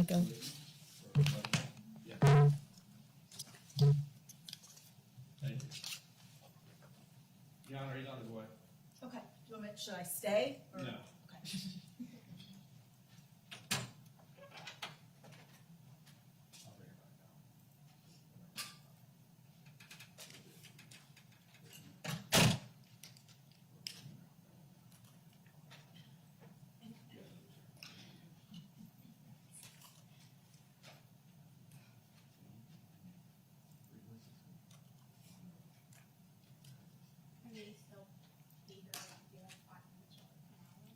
echo. Yeah. Thank you. Your Honor, he's on his way. Okay, do you want me, should I stay? Or- No. Okay. I'll bring it back down. Can they still be here like 5 minutes or an hour?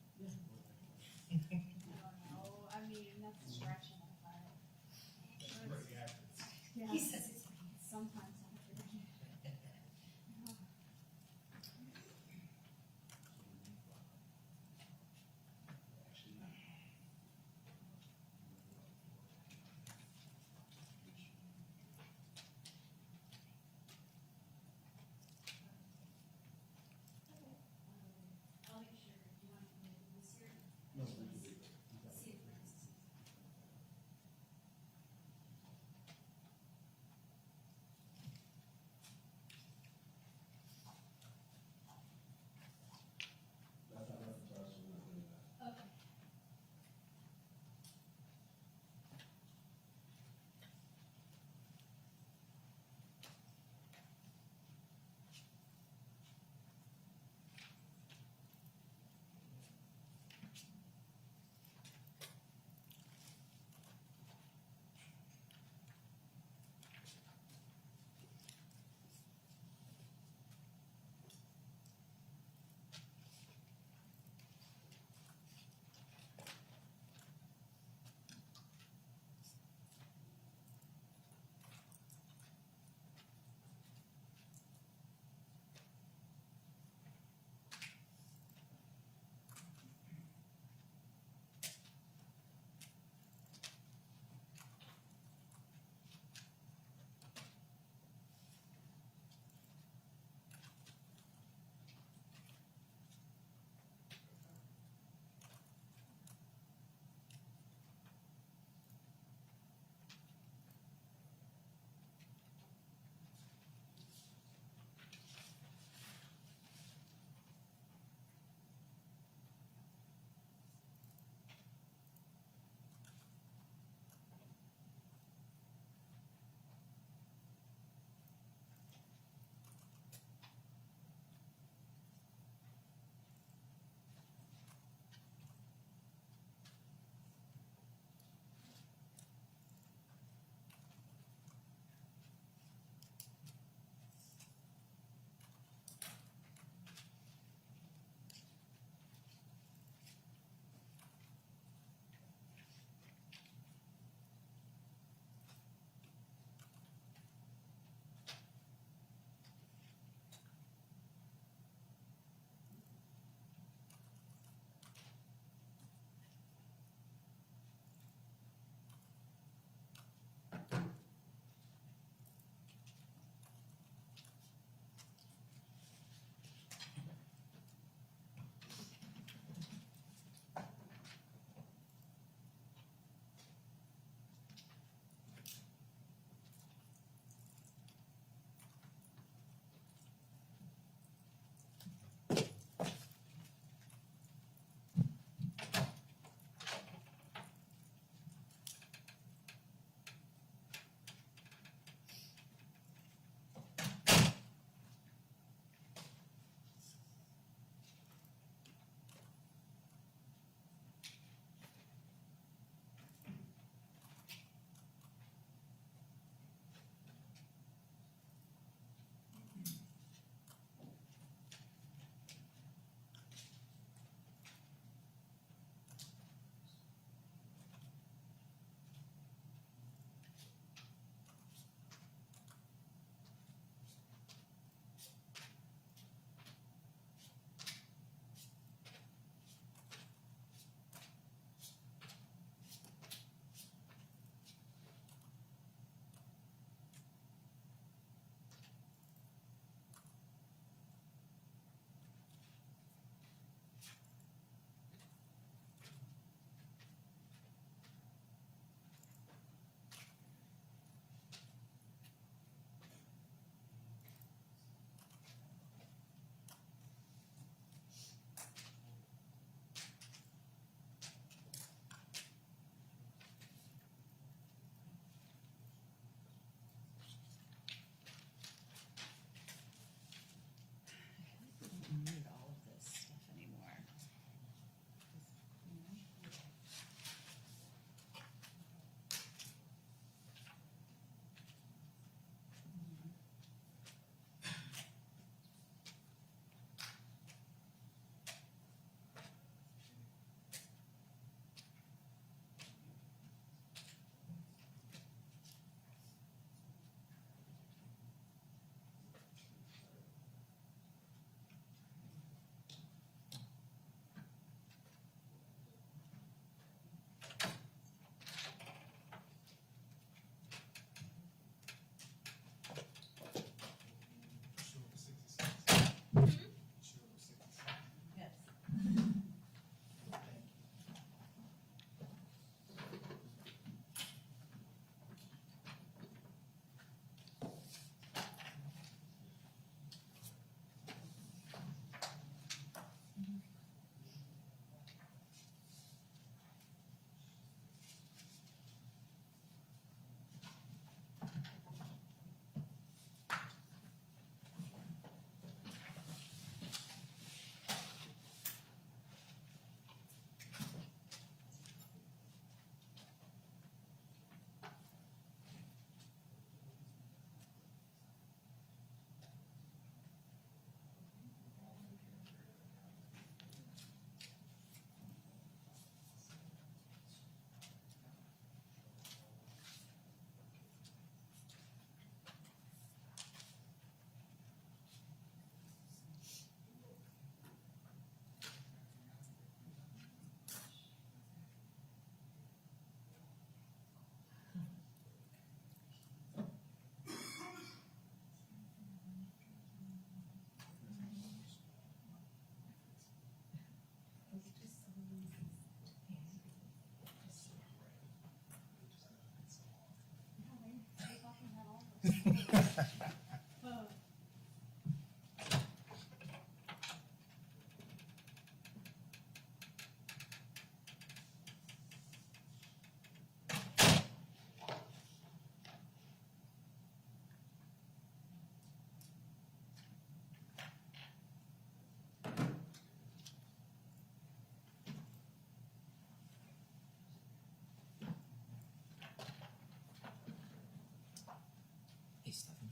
Hey, Stefan.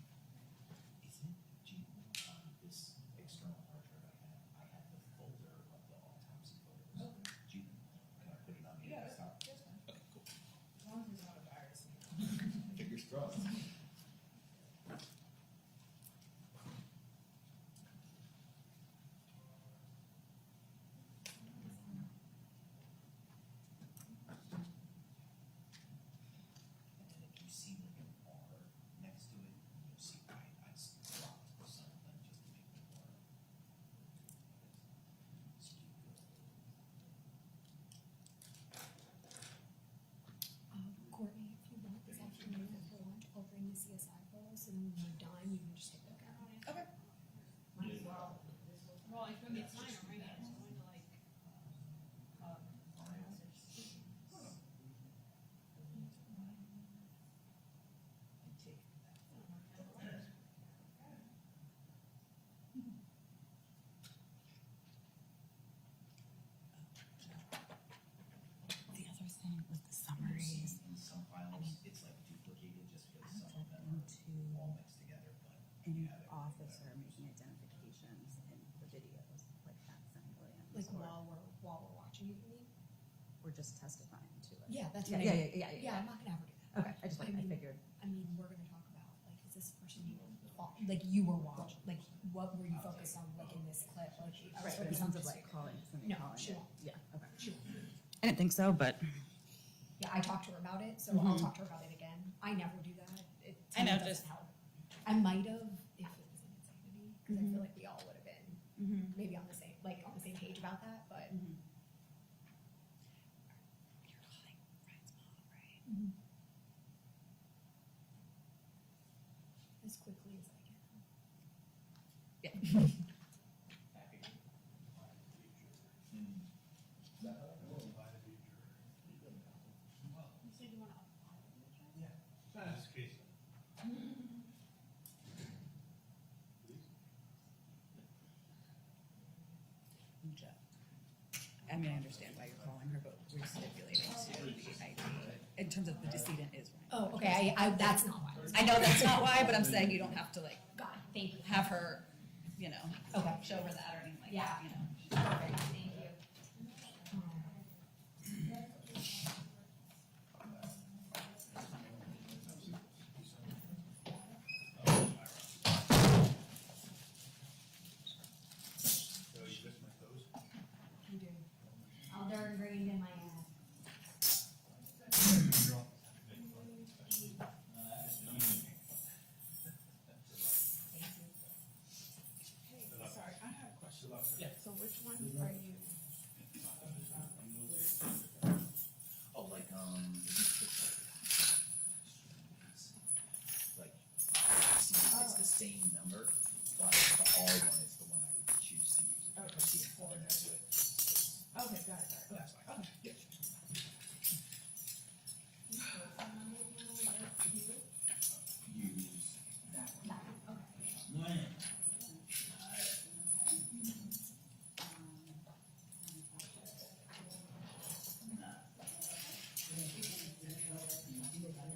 Isn't this external hard drive I had the folder of the autopsy photos? Can I put it on your desktop? Okay, cool. As long as there's not a virus. Fingers crossed. And then if you see like an R next to it, you'll see I swapped some of them just to make them more. Courtney, if you want this afternoon after lunch, I'll bring the CSI photos, and when we're done, you can just take a look at it. Okay. Might as well. Well, it's gonna be time already, it's going to like, The other thing with the summaries, In some files, it's like duplicated just because some of them into are all mixed together, but any you have it. officer making identifications in the videos, like that Semmie Williams. Like or, while we're watching it, you mean? or just testifying to it. Yeah, that's Yeah, what I yeah, mean. yeah, yeah, yeah. I'm not gonna ever do that. Okay, I just like, I figured. I mean, we're gonna talk about, like, is this person you were, like, you were watching, like, what were you focused on, like, in this clip, like, I was Right, but in focused on terms of this. like calling, somebody No, calling she it. won't. Yeah, okay. She won't. I didn't think so, but Yeah, I talked to her about it, so Mhm. I'll talk to her about it again. I never do that. It, to I me, know, doesn't just- help. I might have if it was an insanity, because I Mhm. feel like we all would have been maybe on the same, like, on the same page about that, but. you're calling Ryan's mom, right? As quickly as I can. Yeah. you said you wanna apply for the job? That's the case. I mean, I understand why you're calling her, but we're stipulating to the ID, in terms of the decedent is Ryan. Oh, okay, I, that's not why. I know that's not why, but I'm saying you don't have to like Got it, thank you. have her, you know, Okay. show her that or anything like Yeah. that, you know. Perfect, thank you. So you missed my toes? You do. All darn green in my ass. Thank you. Hey, sorry, I have a question. Yeah. So which one are you? Oh, like, see, it's the same number, but the R one is the one I would choose to use if I see it falling next to it. Okay, got it, But that's fine. Yeah. Use that one.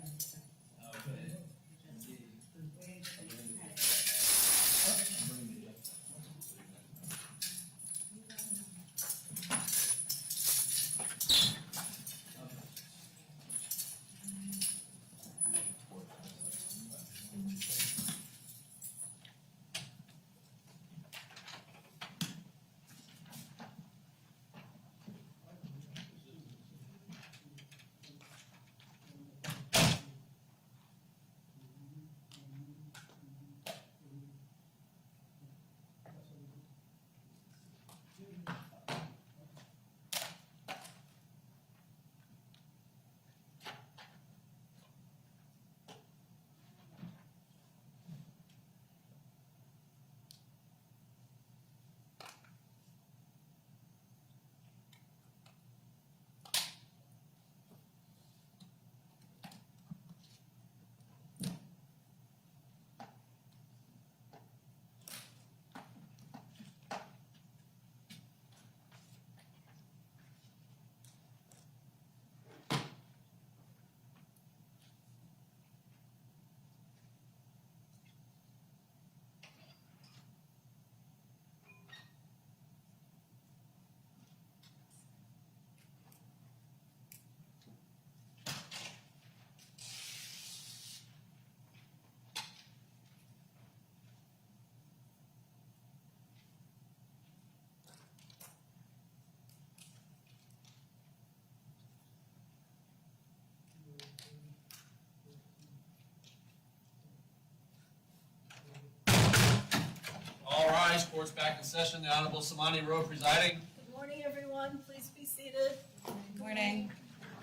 rise, court's back in session. The Honorable Semmie Rowe presiding. Good morning, everyone. Please be seated. Good morning.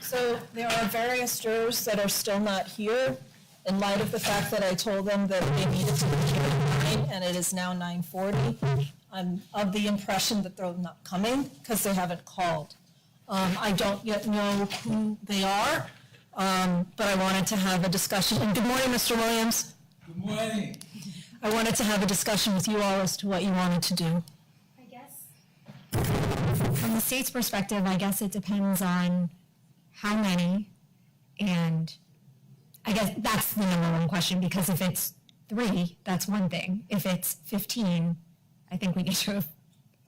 So there are various jurors that are still not here in light of the fact that I told them that they needed to be here at 9 and it is now 9:40. I'm of the impression that they're not coming because they haven't called. I don't yet know who they are, but I wanted to have a discussion. And good morning, Mr. Williams. Good morning. I wanted to have a discussion with you all as to what you wanted to do. I guess, from the state's perspective, I guess it depends on how many, and I guess that's the number one question, because if it's 3, that's one thing. If it's 15, I think we need to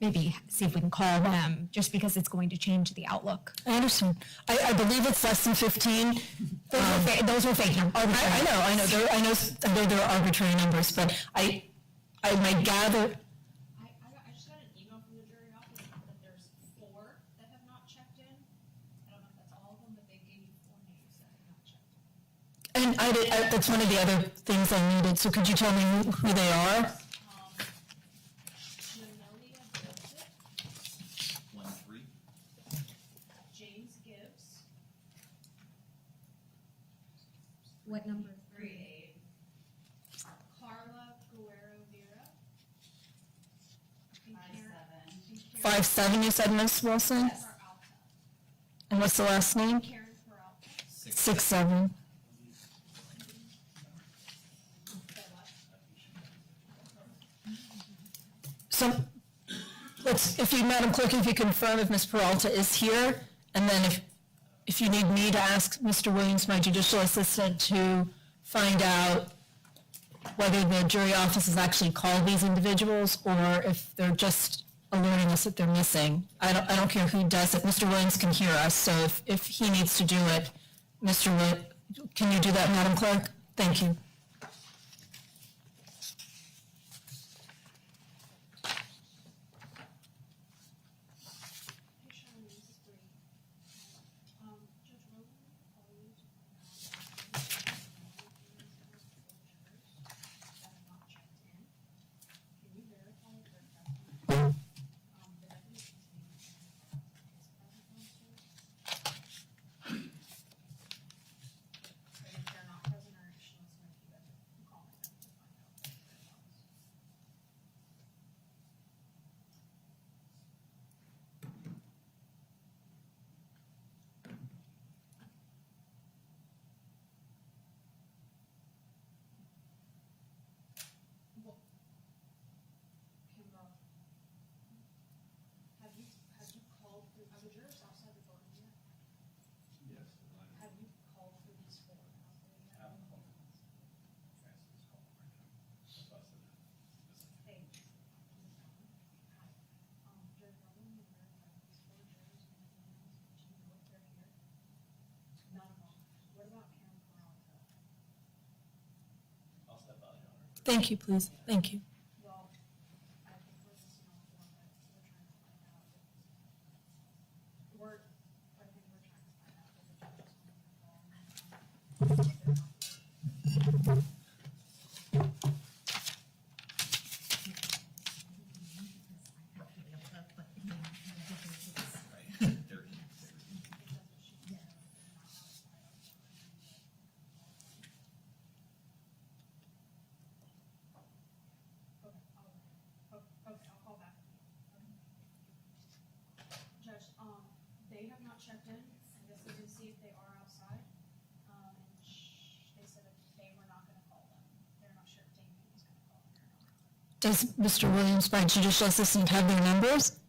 maybe see if we can call them, just because it's going to change the outlook. I understand. I believe it's less than 15. Those were fake numbers. I know there are arbitrary numbers, but I might gather. I just got an email from the jury office that there's 4 that have not checked in. I don't know if that's all of them, but they gave you 4 names that have not checked in. And that's one of the other things I needed, so could you tell me who they are? Jamelia Joseph, 1-3. James Gibbs, What number? 3-8, Carla Guerrero Vera, and 5'7", you said, Ms. Wilson? Peralta. And what's the last name? Karen Peralta. 6'7". So, if you, Madam Clerk, if you confirm if Ms. Peralta is here, and then if you need me to ask Mr. Williams, my judicial assistant, to find out whether the jury office has actually called these individuals, or if they're just alerting us that they're missing. I don't care who does it. Mr. Williams can hear us, so if he needs to do it, Mr. Williams, can you do that, Madam Clerk? Thank you. Hey, Sharon, this is Bree. Judge Rowan called you to find out that have not checked in. Can you verify if they're present? The definition's name is present also. And if they're not present, or she wants to know if you guys are calling them to find out if they're present. Kimball, have you called for, are the jurors outside the courtroom yet? Yes. Have you called for these 4 out there yet? I haven't called them. Francis is calling right now. That's us. Hey. Hi. Judge Rowan, you verified these 4 jurors and the emails, do you know if they're here? None of them. What about Karen Peralta? I'll step out, Your Honor. Thank you, please. Thank you. Well, I think we're missing on the one that we're trying to find out. I think we're trying to find out if the judges want to call. Okay, I'll call back. Judge, they have not checked in. I guess they did see if they are outside. And they said that they were not gonna call them. They're not sure if Damien was gonna call them or not. Does Mr. Williams, my judicial assistant, have their numbers?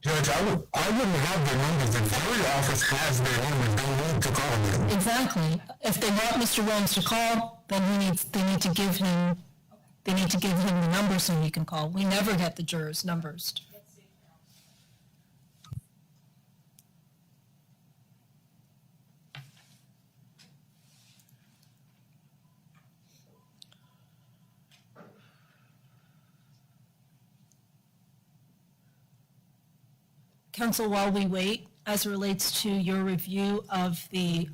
Judge, I wouldn't have their numbers. The jury office has their numbers. They need to call them. Exactly. If they want Mr. Williams to call, then they need to give him the number so he can call. We never get the jurors' numbers. Let's see if they're outside. Counsel, while we wait, as it relates to your review of the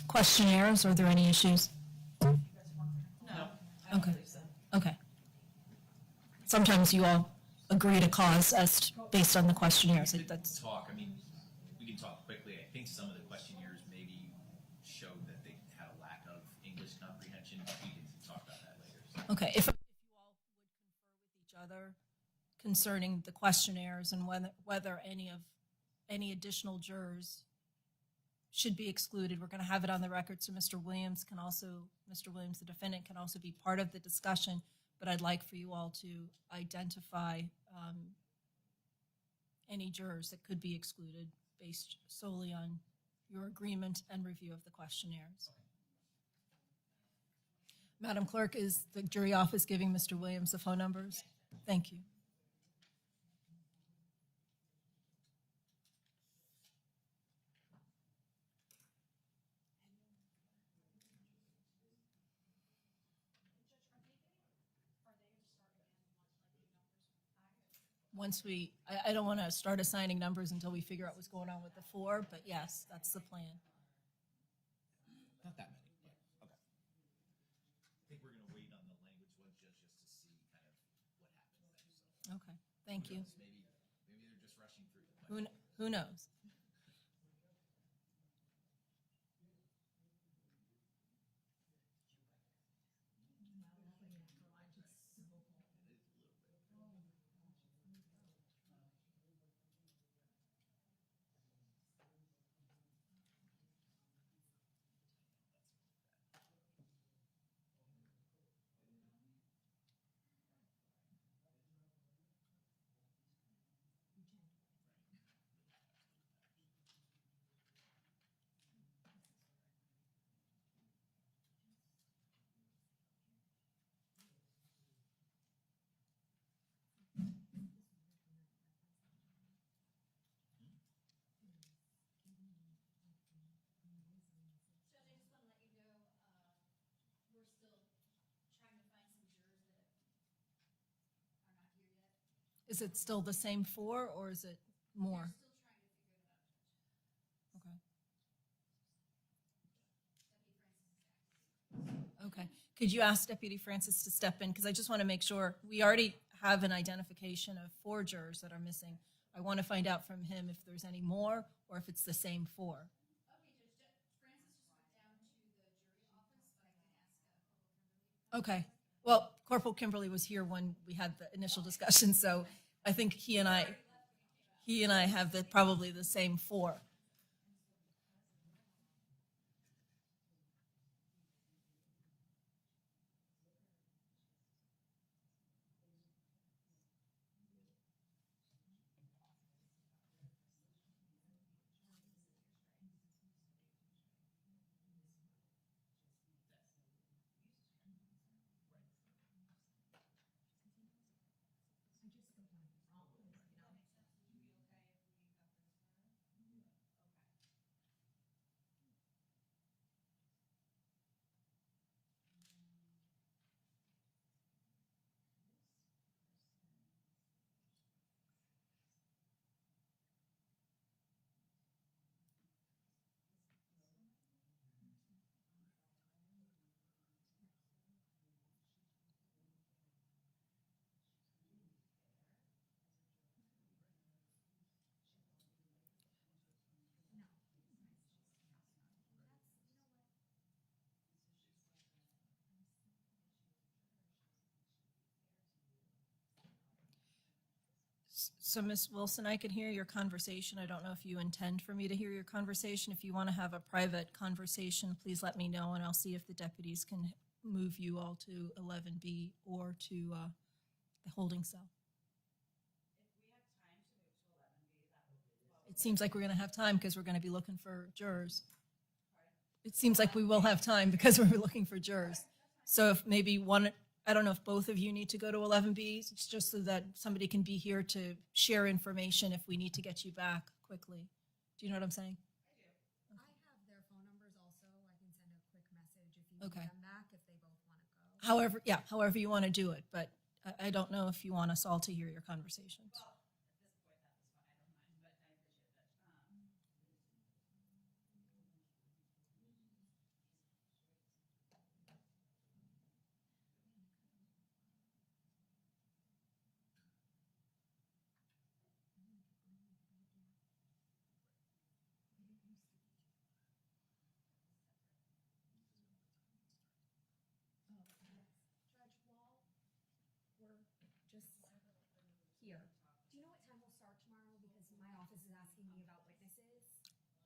questionnaires, are there any issues? No, I Okay. don't believe so. Okay. sometimes you all agree to cause us based on the questionnaires. That's, Talk, I mean, we can talk quickly. I think some of the questionnaires maybe showed that they had a lack of English comprehension. We can talk about that later. So. okay, if you all would confer with each other concerning the questionnaires and whether any additional jurors should be excluded, we're going to have it on the record, so Mr. Williams, the defendant, can also be part of the discussion, but I'd like for you all to identify any jurors that could be excluded based solely on your agreement and review of the questionnaires. Madam Clerk, is the jury office giving Mr. Williams the phone numbers? Thank you. Once I don't want to start assigning numbers until we figure out what's going on with the 4, but yes, that's the plan. Not that many, yeah, okay. I think we're gonna wait on the language one just to see kind of what happens there, so. Okay, thank you. Maybe they're just rushing through the. Who knows? Judge, I just want to let you know, we're still trying to find some jurors that are not here yet. Is it still the same 4 or is it more? We're still trying to figure that out, Judge. Okay. Deputy Francis is active. Okay. Could you ask Deputy Francis to step in? Because I just want to make sure, we already have an identification of 4 jurors that are missing. I want to find out from him if there's any more or if it's the same 4. Okay, Judge, Francis just went down to the jury office, but I can ask Corporal Kimberly. Okay. Well, Corporal Kimberly was here when we had the initial discussion, so I think he and I have probably the same 4. So, Ms. Wilson, I can hear your conversation. I don't know if you intend for me to hear your conversation. If you want to have a private conversation, please let me know, and I'll see if the deputies can move you all to 11B or to the holding cell. It seems like we're going to have time because we're going to be looking for jurors. It seems like we will have time because we're looking for jurors. So if maybe one, I don't know if both of you need to go to 11B, it's just so that somebody can be here to share information if we need to get you back quickly. Do you know what I'm saying? I have their phone numbers also. I can send a quick message if you Okay. need them back, if they both want to go. However you want to do it, but I don't know if you want us all to hear your conversations.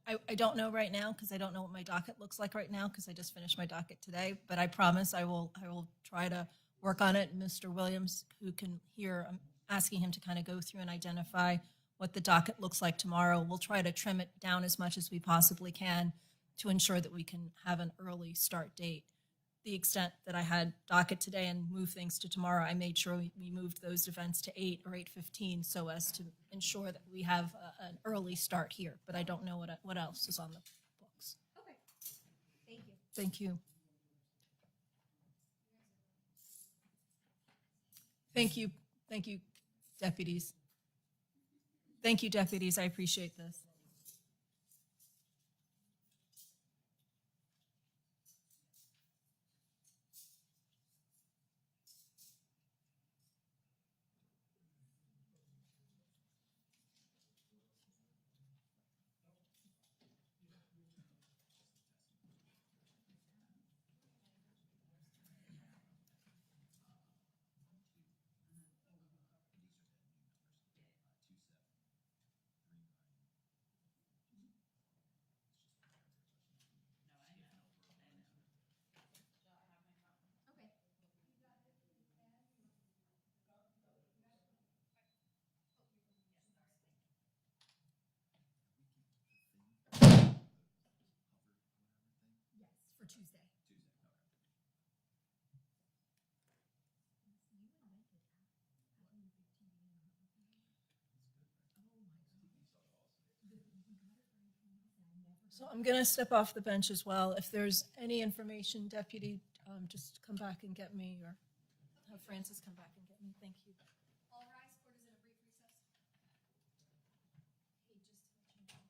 I don't know right now, because I don't know what my docket looks like right now, because I just finished my docket today, but I promise I will try to work on it. Mr. Williams, who can hear, I'm asking him to kind of go through and identify what the docket looks like tomorrow. We'll try to trim it down as much as we possibly can to ensure that we can have an early start date. The extent that I had docket today and move things to tomorrow, I made sure we moved those events to 8 or 8:15 so as to ensure that we have an early start here, but I don't know what else is on the books. Okay. Thank you. Thank you. Thank you, deputies. Thank you, deputies, I appreciate this. Okay. Yes, for Tuesday. So I'm going to step off the bench as well. If there's any information, deputy, just come back and get me, or have Francis come back and get me. Thank you. All rise, court is in a brief recess. Hey, just to let you know,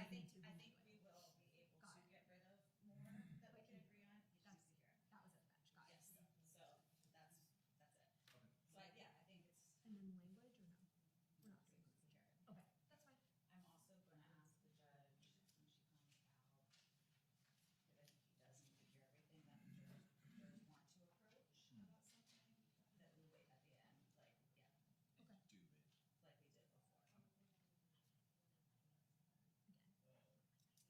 I think, need to I review think it. we will be able Got to it. get rid of more that we can agree on, you just That's- need to hear it. That was at the bench, got it. Yes, so that's it. Okay. So yeah, I think it's, And then language or no? We're not doing it. Jared. Okay, that's fine. I'm also gonna ask the judge when she comes out, because I think he does need to hear everything that jurors want to approach about something, that we wait at the end, like, yeah, Okay. Do it. like we did before. Again.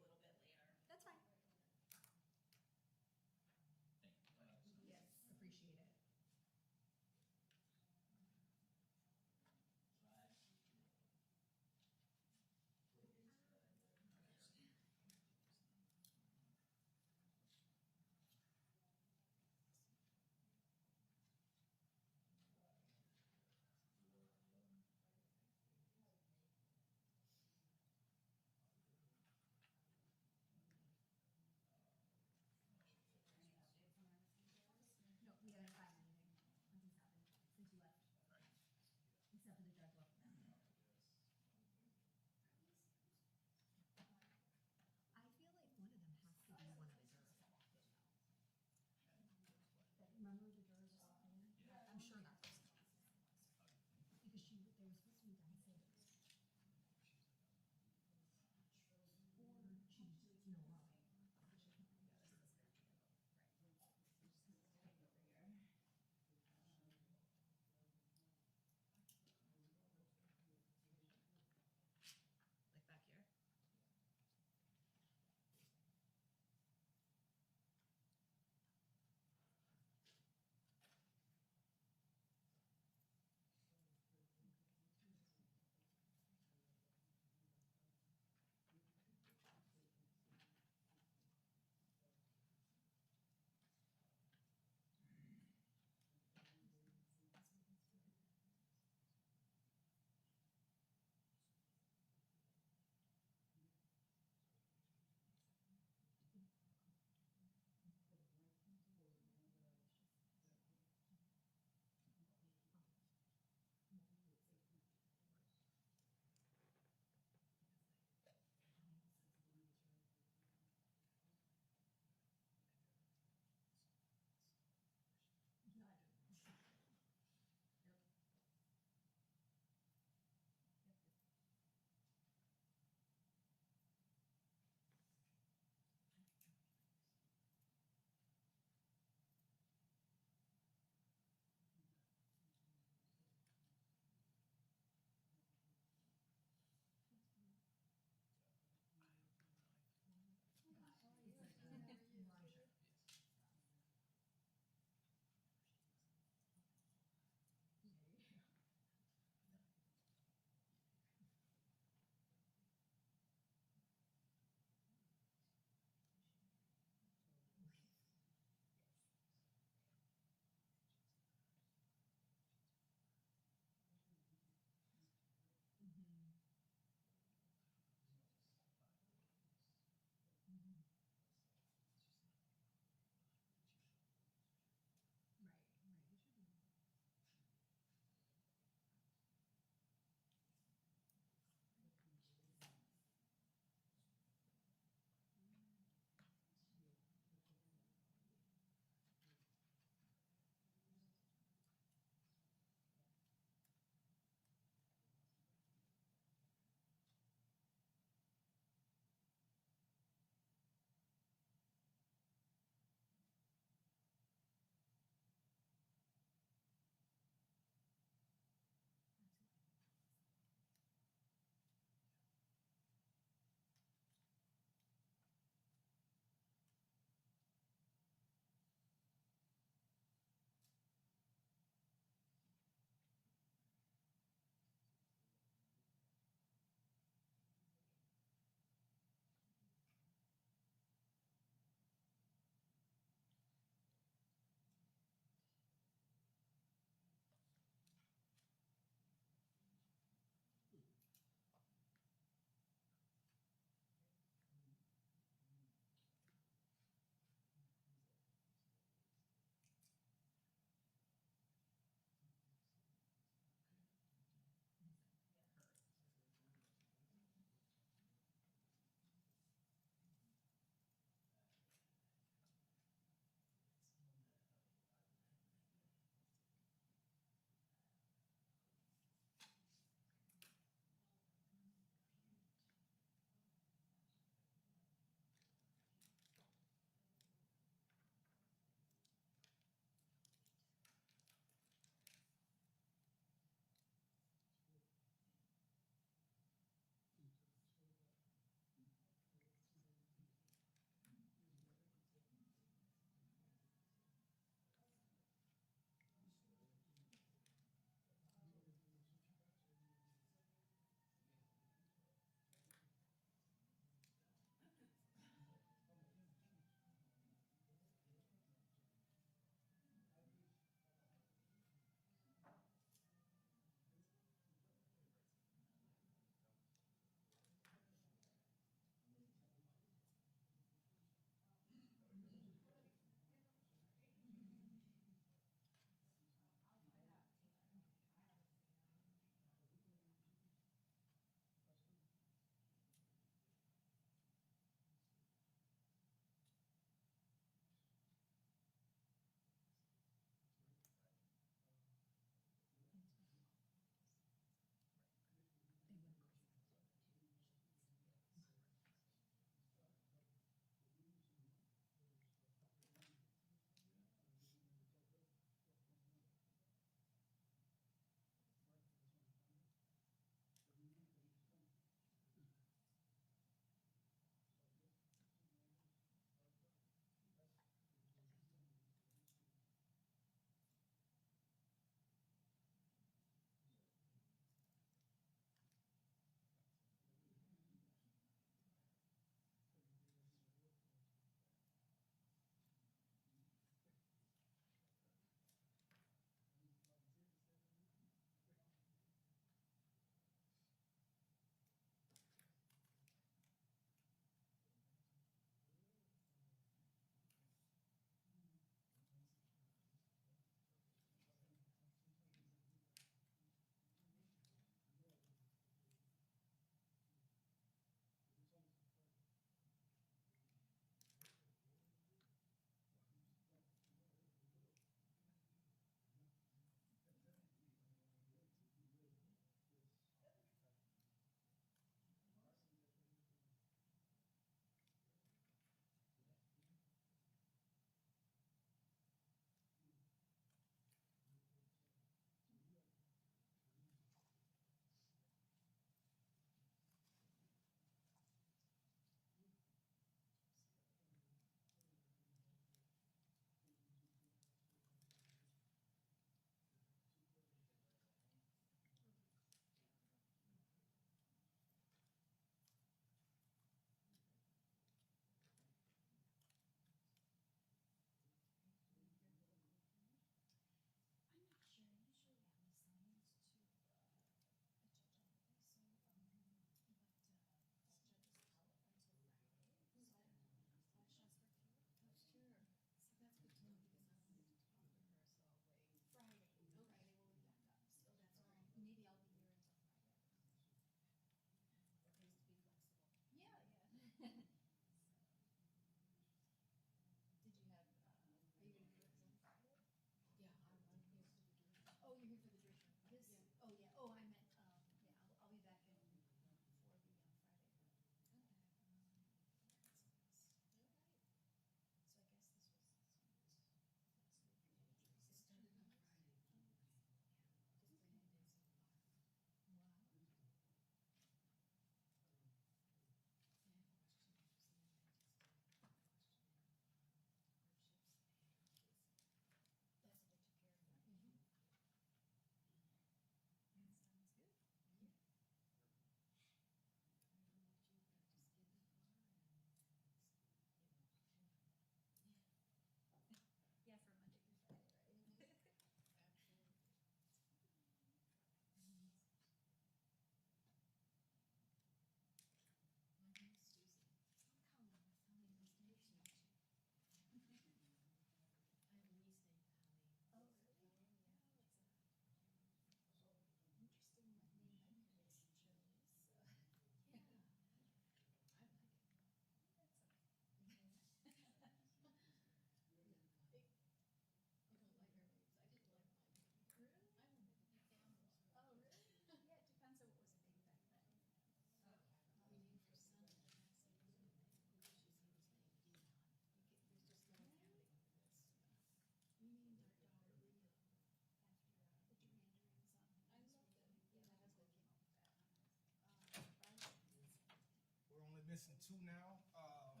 missing two now. Okay.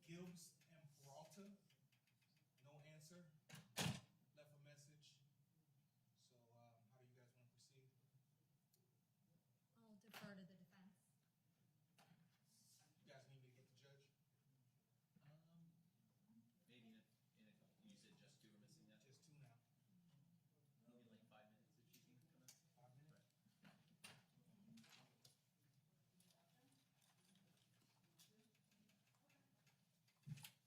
Gibbs and Peralta, no answer. Left a message. So, how do you guys want to proceed? I'll defer to the defense. You guys need me to get the judge? Maybe in a couple, you said just two are missing now? Just two now. Maybe like 5 minutes if she can come out. 5 minutes? Right.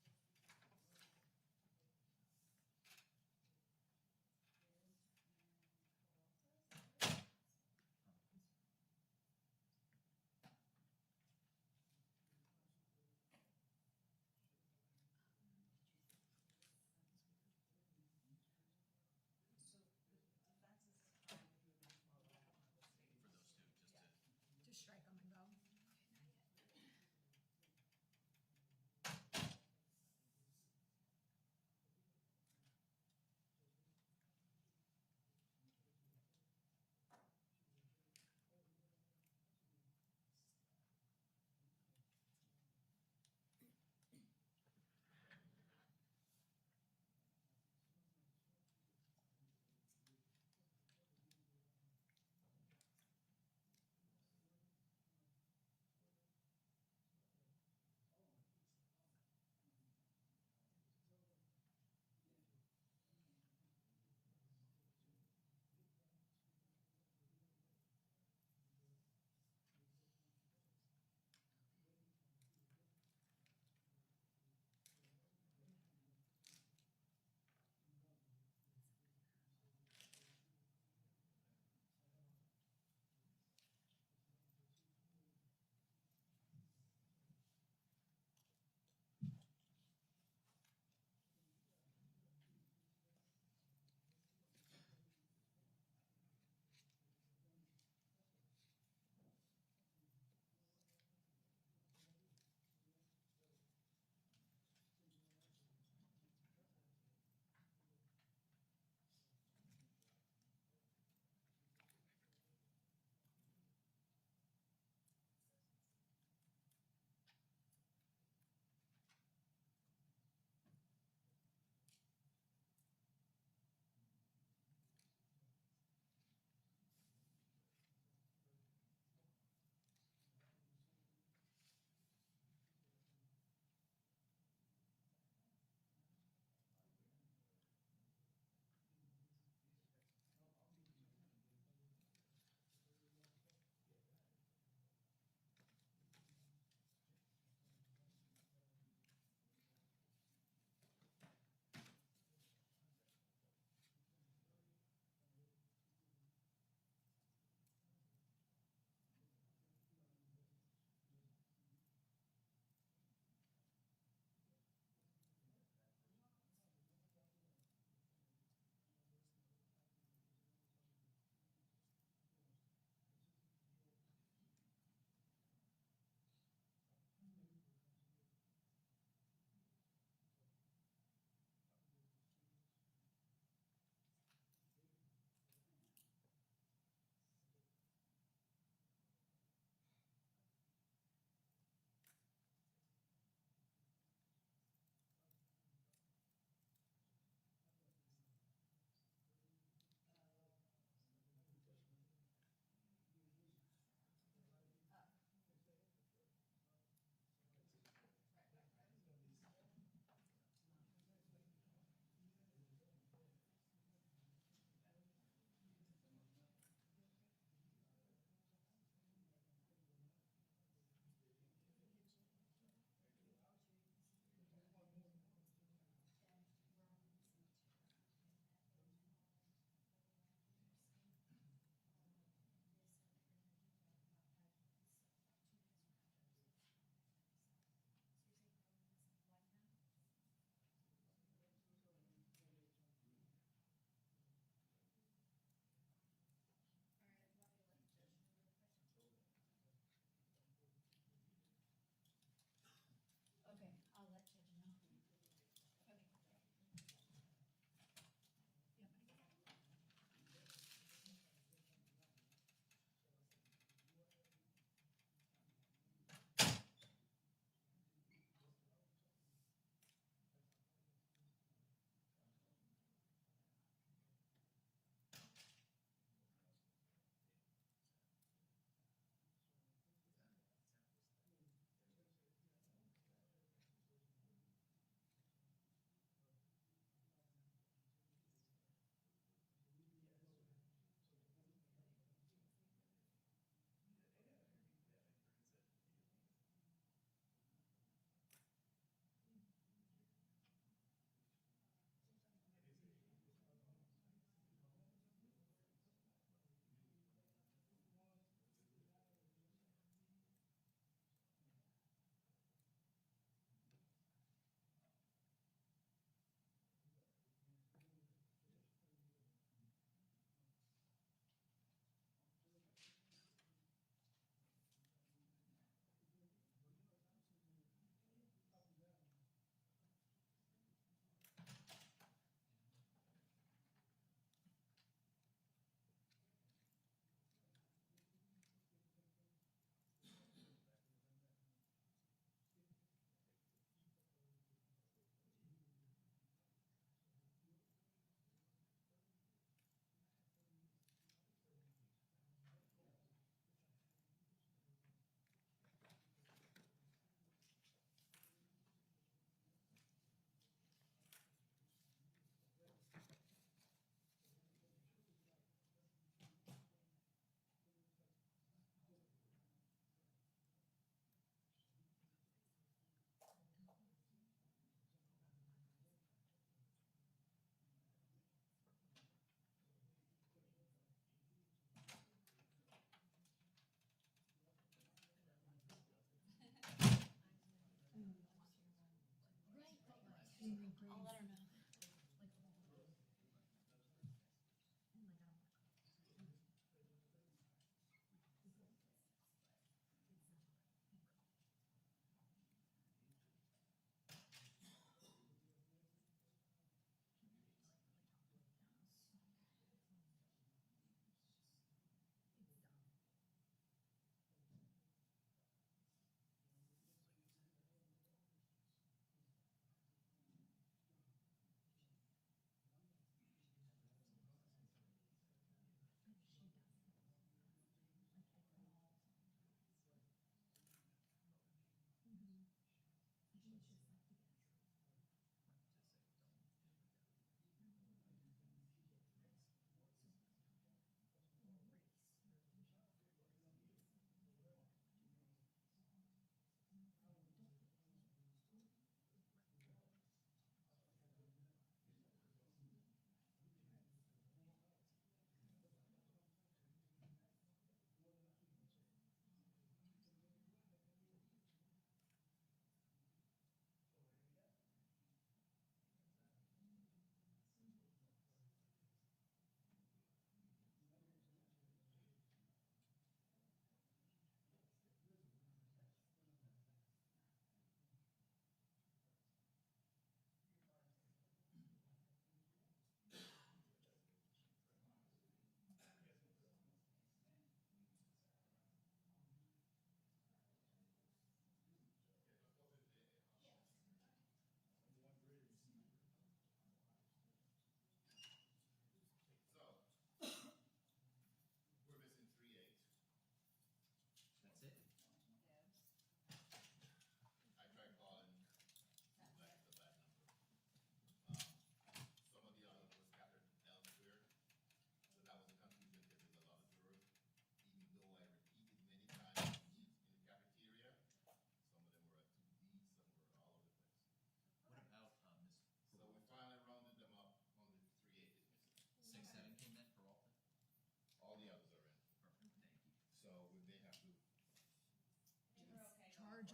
All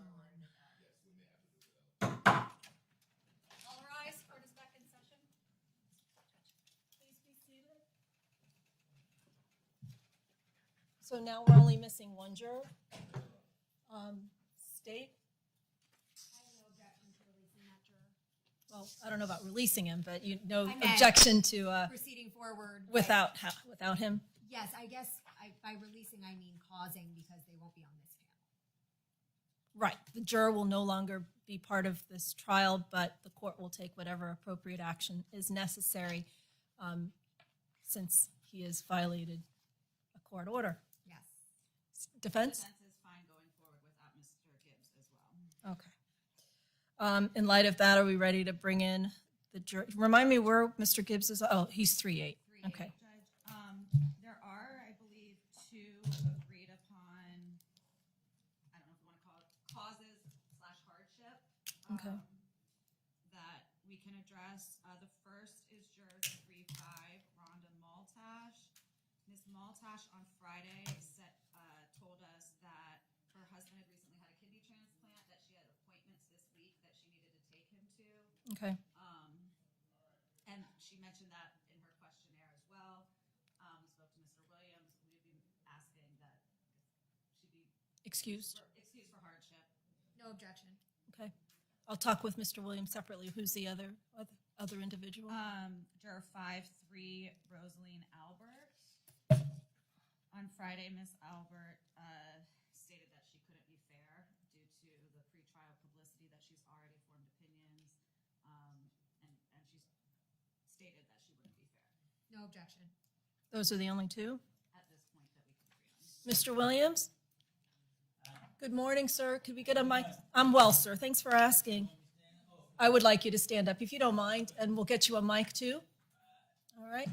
rise, court is back in session. Please be seated. So now we're only missing one juror. State, I have no objection to releasing that juror. well, I don't know about releasing him, but no I meant- objection to, Proceeding forward. without him? Yes, I guess by releasing, I mean causing, because they won't be on this panel. Right, the juror will no longer be part of this trial, but the court will take whatever appropriate action is necessary since he has violated a court order. Yes. Defense? Defense is fine going forward without Mr. Gibbs as well. Okay. In light of that, are we ready to bring in the juror? Remind me where Mr. Gibbs is, oh, he's 3-8. Okay. Judge, there are, I believe, two agreed upon, I don't know if you want to call it causes/hardship. Okay. That we can address. The first is juror 3-5, Rhonda Maltash. Ms. Maltash on Friday told us that her husband had recently had a kidney transplant, that she had appointments this week that she needed to take him to. Okay. And she mentioned that in her questionnaire as well. We spoke to Mr. Williams. We would be asking that she be Excused? excused for hardship. No objection. Okay. I'll talk with Mr. Williams separately. Who's the other individual? Juror 5-3, Rosaline Albert. On Friday, Ms. Albert stated that she couldn't be fair due to the pretrial publicity, that she's already formed opinions, and she's stated that she wouldn't be fair No objection. Those are the only two? at this point that we can agree on. Mr. Williams? Good morning, sir. Could we get a mic? I'm well, sir. Thanks for asking. I would like you to stand up if you don't mind, and we'll get you a mic too. All right?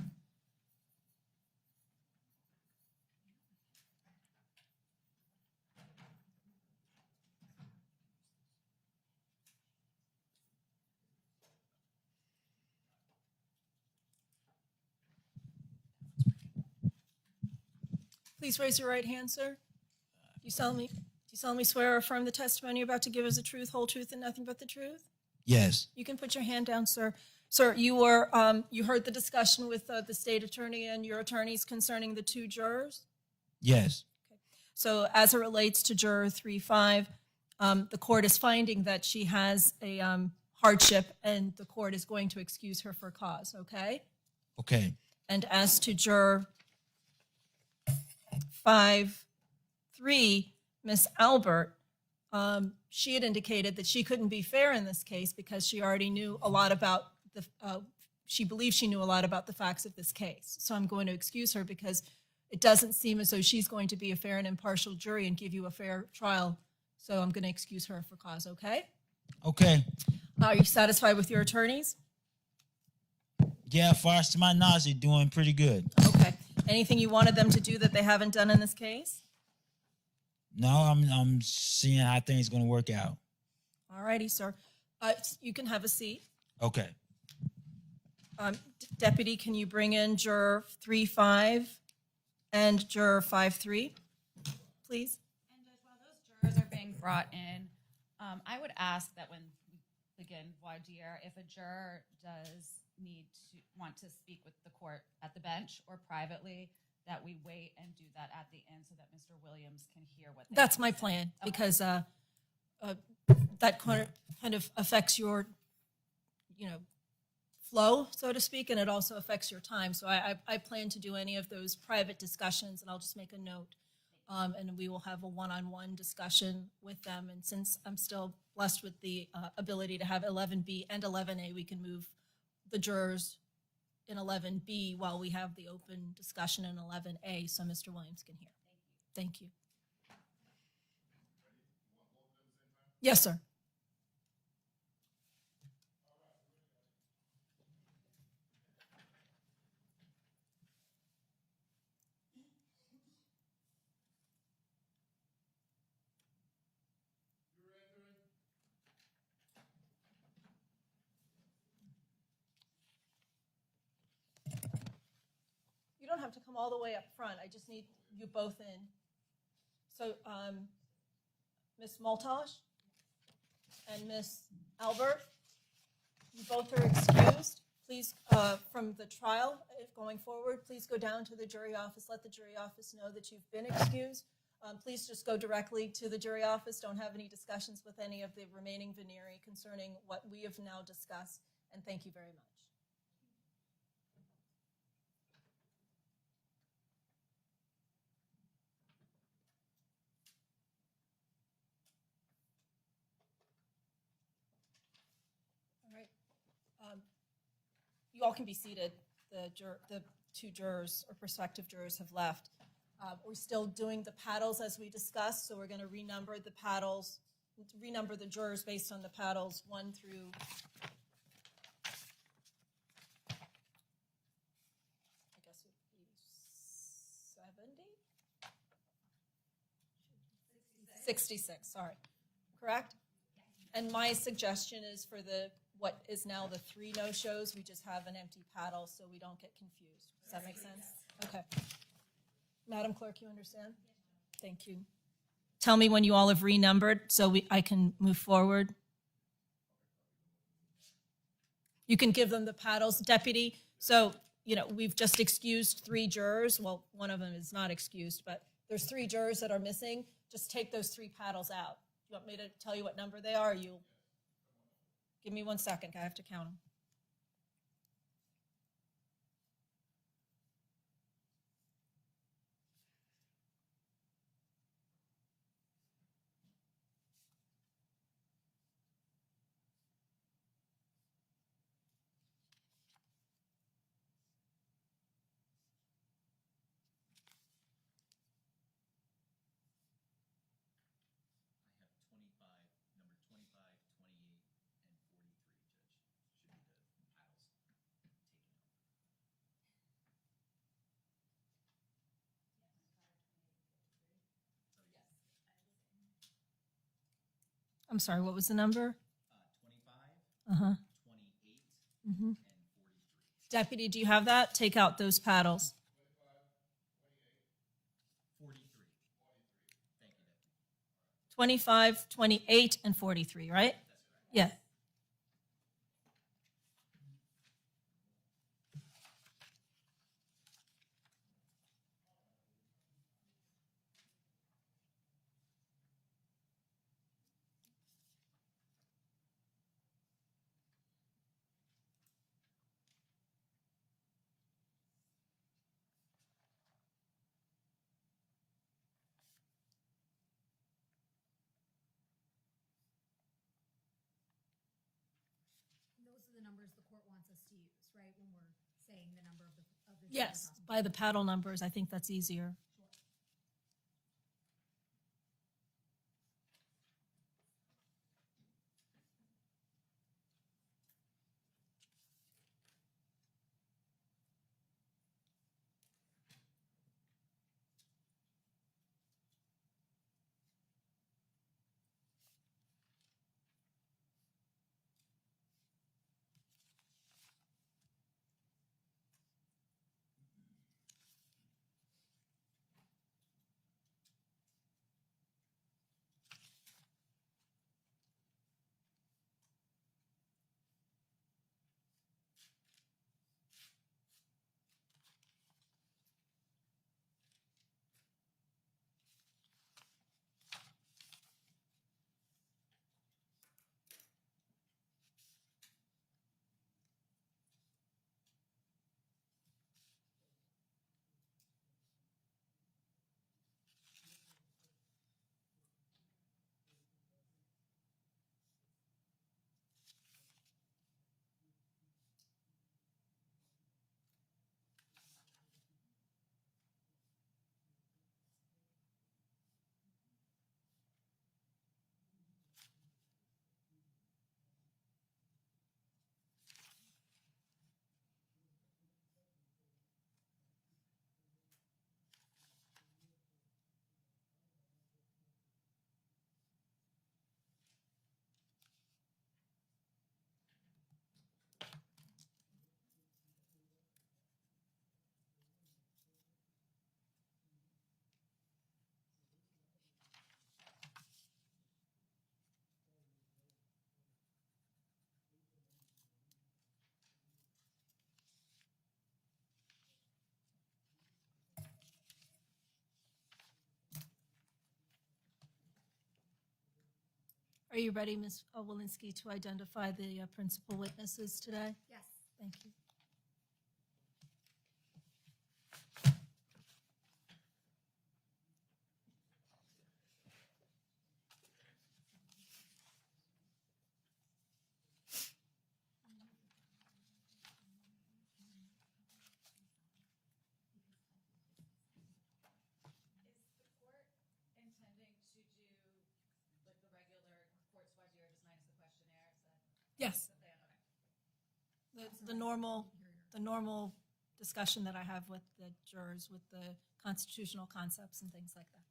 Please raise your right hand, sir. Do you solemnly swear or affirm the testimony you're about to give is the truth, whole truth, and nothing but the truth? Yes. You can put your hand down, sir. Sir, you heard the discussion with the state attorney and your attorneys concerning the two jurors? Yes. So as it relates to juror 3-5, the court is finding that she has a hardship, and the court is going to excuse her for cause, okay? Okay. And as to juror 5-3, Miss Albert, she had indicated that she couldn't be fair in this case because she already knew a lot about she believed she knew a lot about the facts of this case. So I'm going to excuse her because it doesn't seem as though she's going to be a fair and impartial jury and give you a fair trial. So I'm going to excuse her for cause, okay? Okay. Are you satisfied with your attorneys? Yeah, as far as to my knowledge, they're doing pretty good. Okay. Anything you wanted them to do that they haven't done in this case? No, I'm seeing how things going to work out. All righty, sir. You can have a seat. Okay. Deputy, can you bring in juror 3-5 and juror 5-3, please? And Judge, while those jurors are being brought in, I would ask that when we begin voir dire, if a juror does want to speak with the court at the bench or privately, that we wait and do that at the end so that Mr. Williams can hear what they That's have my to say. plan, Okay. because that kind of affects your, flow, so to speak, and it also affects your time. So I plan to do any of those private discussions, and I'll just make a note. And we will have a one-on-one discussion with them. And since I'm still blessed with the ability to have 11B and 11A, we can move the jurors in 11B while we have the open discussion in 11A, so Mr. Williams can hear. Thank you. Yes, sir. You don't have to come all the way up front. I just need you both in. So Ms. Maltosh and Ms. Albert. You both are excused. Please, from the trial, if going forward, please go down to the jury office. Let the jury office know that you've been excused. Please just go directly to the jury office. Don't have any discussions with any of the remaining venere concerning what we have now discussed. And thank you very much. All right. You all can be seated. The two jurors or prospective jurors have left. We're still doing the paddles as we discussed, so we're going to renumber the paddles, renumber the jurors based on the paddles 1 through I guess it would be 70? 66, sorry. Correct? And my suggestion is for what is now the 3 no-shows, we just have an empty paddle so we don't get confused. Does that make sense? Okay. Madam Clerk, you understand? Thank you. Tell me when you all have renumbered so I can move forward. You can give them the paddles, Deputy. So, we've just excused 3 jurors. Well, one of them is not excused, but there's 3 jurors that are missing. Just take those 3 paddles out. You want me to tell you what number they are? Or you give me 1 second. I have to count them. I have 25, number 25, 28, and 43, Judge. Should be the paddles taken out. I'm sorry, what was the number? 25, Uh-huh. 28, Mm-hmm. and 43. Deputy, do you have that? Take out those paddles. 43. Thank you, Deputy. 25, 28, and 43, right? Yeah. Those are the numbers the court wants us to use, right? When we're saying the number of the Yes, by the paddle numbers, I think that's easier. Are you ready, Ms. Walensky, to identify the principal witnesses today? Yes. Thank you. Is the court intending to do like the regular courts voir dire just minus the questionnaire? Is that Yes, the plan? Okay. the normal discussion that I have with the jurors, with the constitutional concepts and things like that.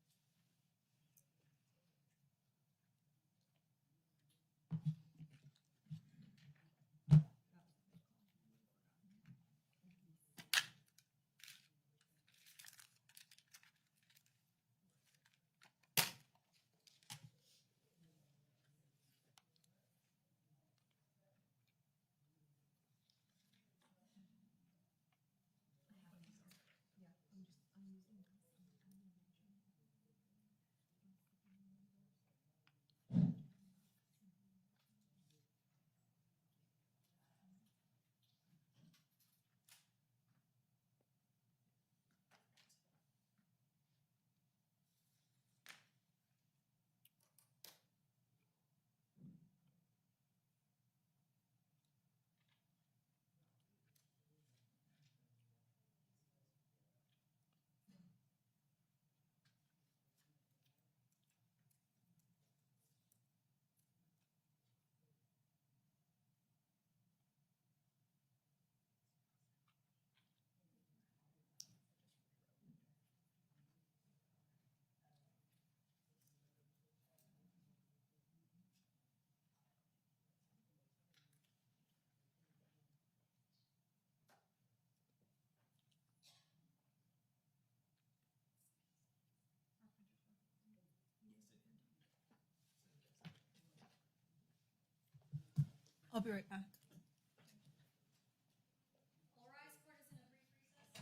I'll be right back. All rise, court is in a brief recess.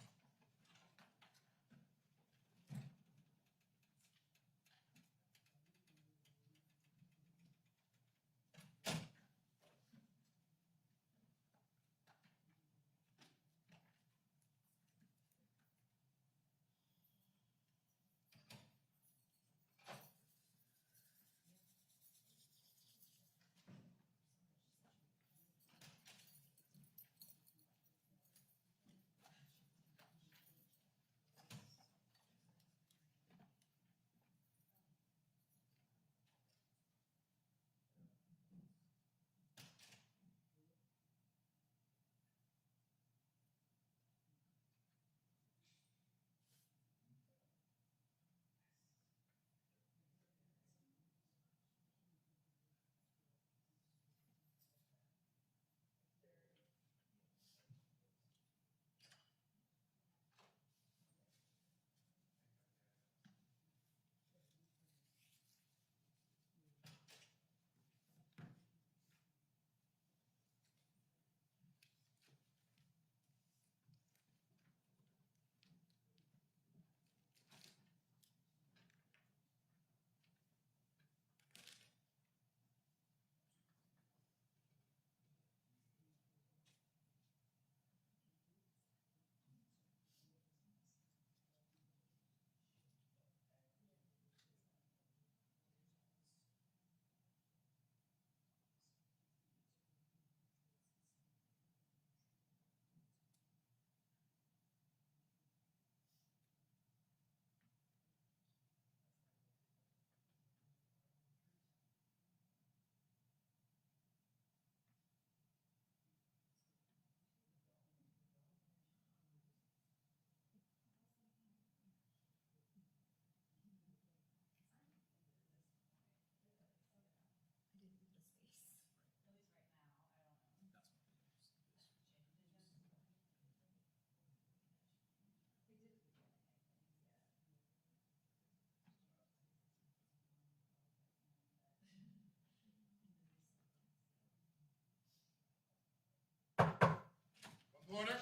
Order.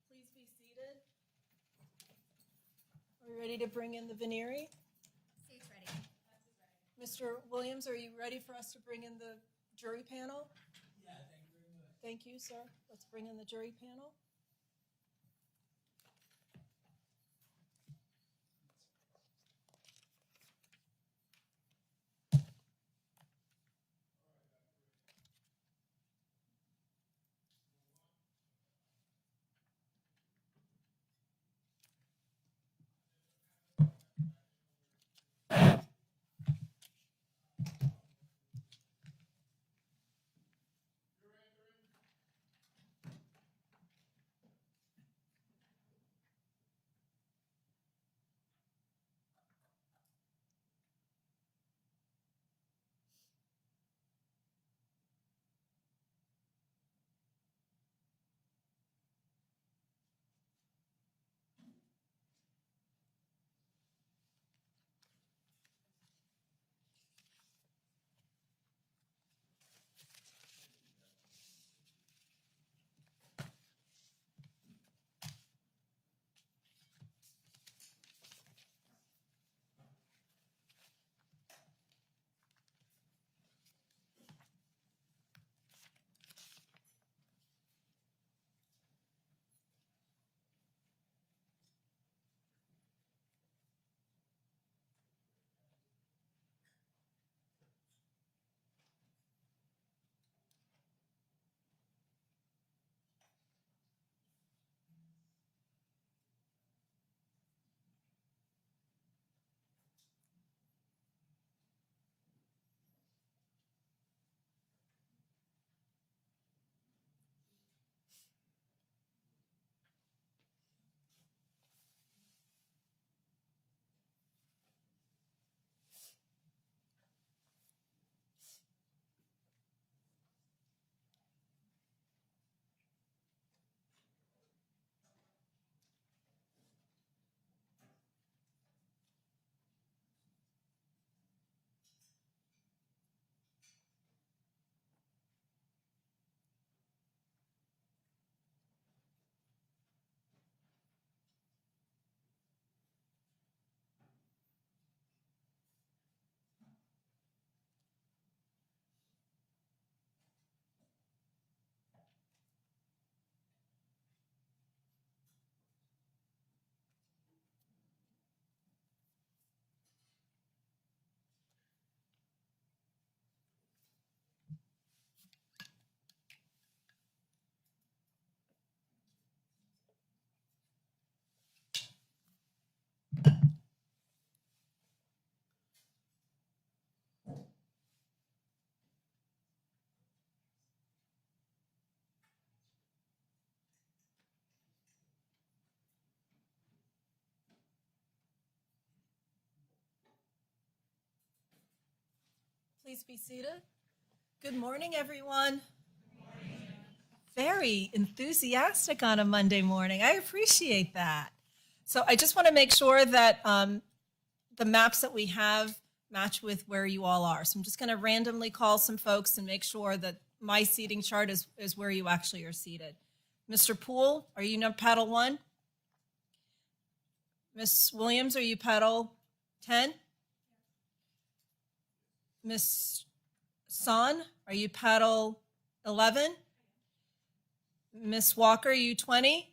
Please be seated. Are we ready to bring in the veneering? State's ready. Mr. Williams, are you ready for us to bring in the jury panel? Yeah, thank you very much. Thank you, sir. Let's bring in the jury panel. Please be seated. Good morning, everyone. Very enthusiastic on a Monday morning. I appreciate that. So I just want to make sure that the maps that we have match with where you all are. So I'm just going to randomly call some folks and make sure that my seating chart is where you actually are seated. Mr. Poole, are you paddle 1? Miss Williams, are you paddle 10? Miss Son, are you paddle 11? Miss Walker, are you 20?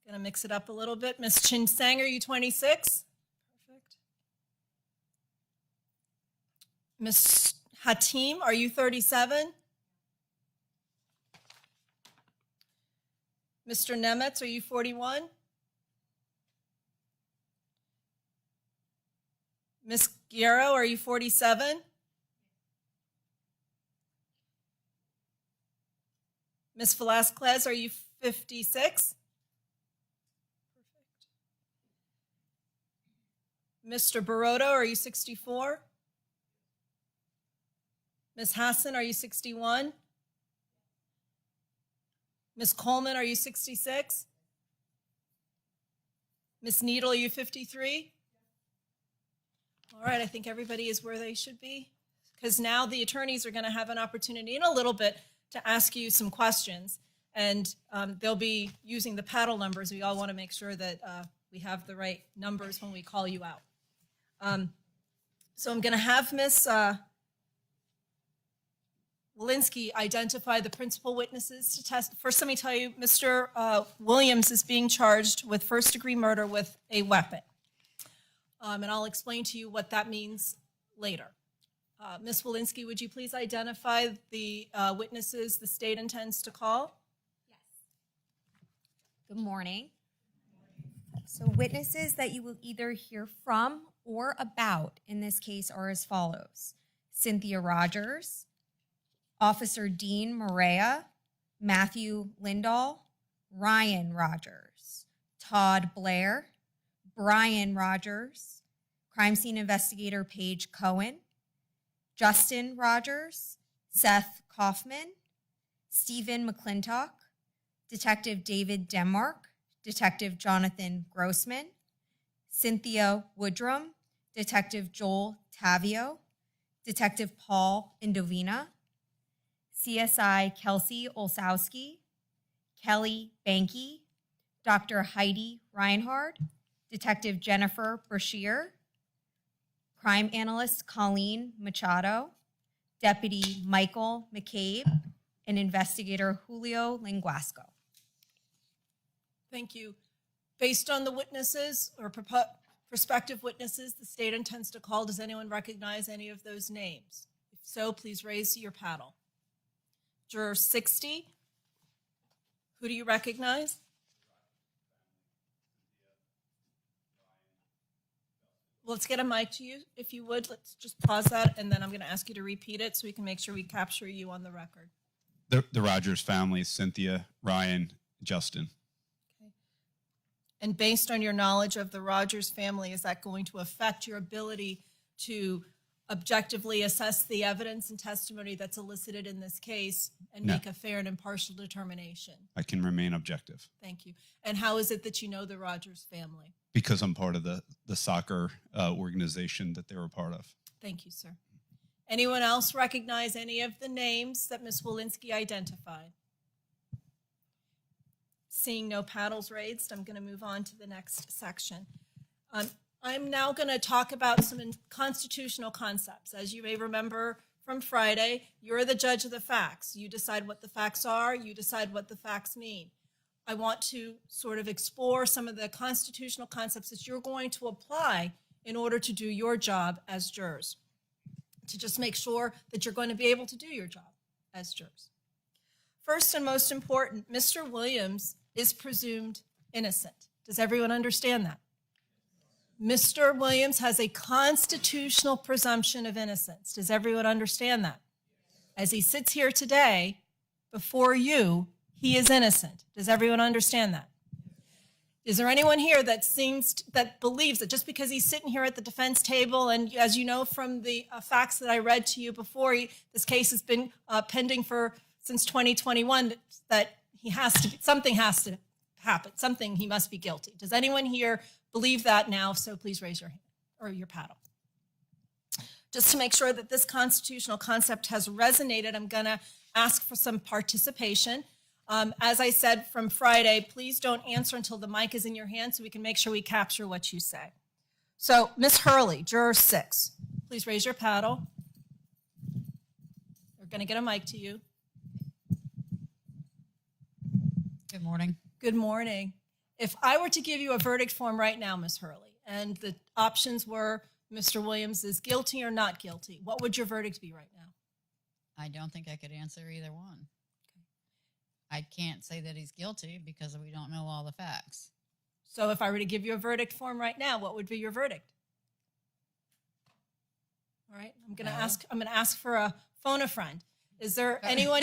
Gonna mix it up a little bit. Miss Chin Sang, are you 26? Perfect. Miss Hatim, are you 37? Mr. Nemetz, are you 41? Miss Guerrero, are you 47? Miss Velasquez, are you 56? Perfect. Mr. Baroto, are you 64? Miss Hassan, are you 61? Miss Coleman, are you 66? Miss Needle, are you 53? All right, I think everybody is where they should be, because now the attorneys are going to have an opportunity in a little bit to ask you some questions, and they'll be using the paddle numbers. We all want to make sure that we have the right numbers when we call you out. So I'm going to have Ms. Walensky identify the principal witnesses to test. First, let me tell you, Mr. Williams is being charged with first-degree murder with a weapon. And I'll explain to you what that means later. Ms. Walensky, would you please identify the witnesses the state intends to call? Yes. Good morning. So witnesses that you will either hear from or about in this case are as follows: Cynthia Rogers, Officer Dean Morea, Matthew Lindahl, Ryan Rogers, Todd Blair, Brian Rogers, crime scene investigator Paige Cohen, Justin Rogers, Seth Kaufman, Stephen McClintock, Detective David Denmark, Detective Jonathan Grossman, Cynthia Woodrum, Detective Joel Tavio, Detective Paul Indovina, CSI Kelsey Olsowski, Kelly Banky, Dr. Heidi Reinhard, Detective Jennifer Brashear, crime analyst Colleen Machado, Deputy Michael McCabe, and investigator Julio Linguasco. Thank you. Based on the witnesses or prospective witnesses the state intends to call, does anyone recognize any of those names? If so, please raise your paddle. Juror 60, who do you recognize? Let's get a mic to you, if you would. Let's just pause that, and then I'm going to ask you to repeat it so we can make sure we capture you on the record. The Rogers family: Cynthia, Ryan, Justin. Okay. And based on your knowledge of the Rogers family, is that going to affect your ability to objectively assess the evidence and testimony that's elicited in this case and No. make a fair and impartial determination? I can remain objective Thank you. And how is it that you know the Rogers family? because I'm part of the soccer organization that they were part of. Thank you, sir. Anyone else recognize any of the names that Ms. Walensky identified? Seeing no paddles raised, I'm going to move on to the next section. I'm now going to talk about some constitutional concepts. As you may remember from Friday, you're the judge of the facts. You decide what the facts are. You decide what the facts mean. I want to sort of explore some of the constitutional concepts that you're going to apply in order to do your job as jurors, to just make sure that you're going to be able to do your job as jurors. First and most important, Mr. Williams is presumed innocent. Does everyone understand that? Mr. Williams has a constitutional presumption of innocence. Does everyone understand that? As he sits here today before you, he is innocent. Does everyone understand that? Is there anyone here that believes that just because he's sitting here at the defense table, and as you know from the facts that I read to you before, this case has been pending since 2021, that something has to happen, something he must be guilty? Does anyone here believe that now? So please raise your hand or your paddle. Just to make sure that this constitutional concept has resonated, I'm going to ask for some participation. As I said from Friday, please don't answer until the mic is in your hand so we can make sure we capture what you say. So, Ms. Hurley, juror 6, please raise your paddle. We're going to get a mic to you. Good morning. Good morning. If I were to give you a verdict form right now, Ms. Hurley, and the options were Mr. Williams is guilty or not guilty, what would your verdict be right now? I don't think I could answer either one. I can't say that he's guilty because we don't know all the facts. So if I were to give you a verdict form right now, what would be your verdict? All right, I'm going to ask for a phone a friend. Is there anyone?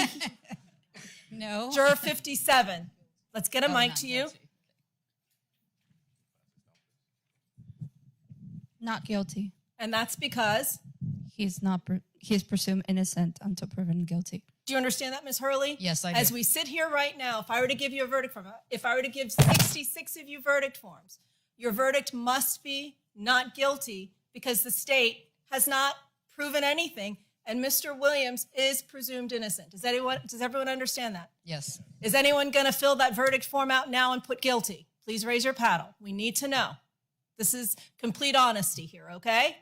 No. Juror 57. Let's get a mic to you. Guilty. Not guilty. And that's because? He's presumed innocent until proven guilty. Do you understand that, Ms. Hurley? Yes, I do. As we sit here right now, if I were to give you a verdict form, if I were to give 66 of you verdict forms, your verdict must be not guilty because the state has not proven anything, and Mr. Williams is presumed innocent. Does everyone understand that? Yes. Is anyone going to fill that verdict form out now and put guilty? Please raise your paddle. We need to know. This is complete honesty here, okay?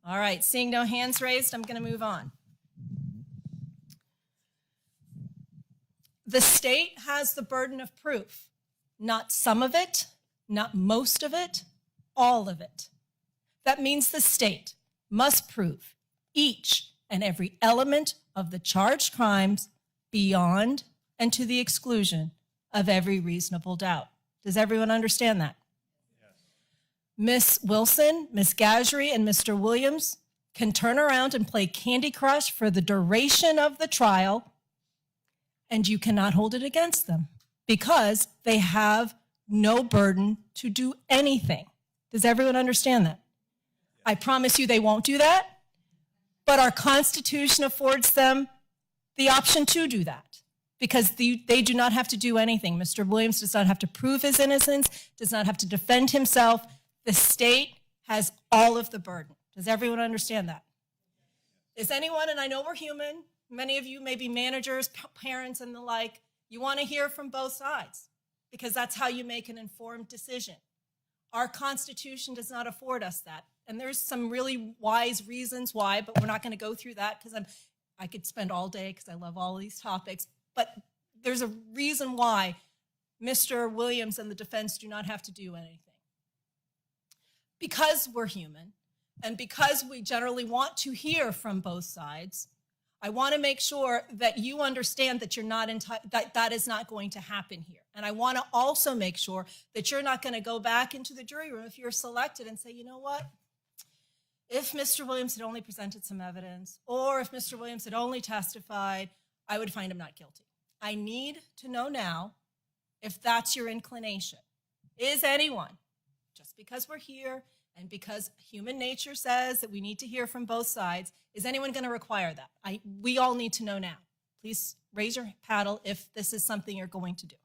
All right, seeing no hands raised, I'm going to move on. The state has the burden of proof, not some of it, not most of it, all of it. That means the state must prove each and every element of the charged crimes beyond and to the exclusion of every reasonable doubt. Does everyone understand that? Miss Wilson, Miss Gasgery, and Mr. Williams can turn around and play Candy Crush for the duration of the trial, and you cannot hold it against them because they have no burden to do anything. Does everyone understand that? I promise you they won't do that, but our Constitution affords them the option to do that because they do not have to do anything. Mr. Williams does not have to prove his innocence, does not have to defend himself. The state has all of the burden. Does everyone understand that? Is anyone, and I know we're human, many of you may be managers, parents, and the like, you want to hear from both sides because that's how you make an informed decision. Our Constitution does not afford us that. And there's some really wise reasons why, but we're not going to go through that because I could spend all day because I love all of these topics. But there's a reason why Mr. Williams and the defense do not have to do anything. Because we're human and because we generally want to hear from both sides, I want to make sure that you understand that you're not that is not going to happen here. And I want to also make sure that you're not going to go back into the jury room if you're selected and say, you know what? If Mr. Williams had only presented some evidence, or if Mr. Williams had only testified, I would find him not guilty. I need to know now if that's your inclination. Is anyone, just because we're here and because human nature says that we need to hear from both sides, is anyone going to require that? We all need to know now. Please raise your paddle if this is something you're going to do.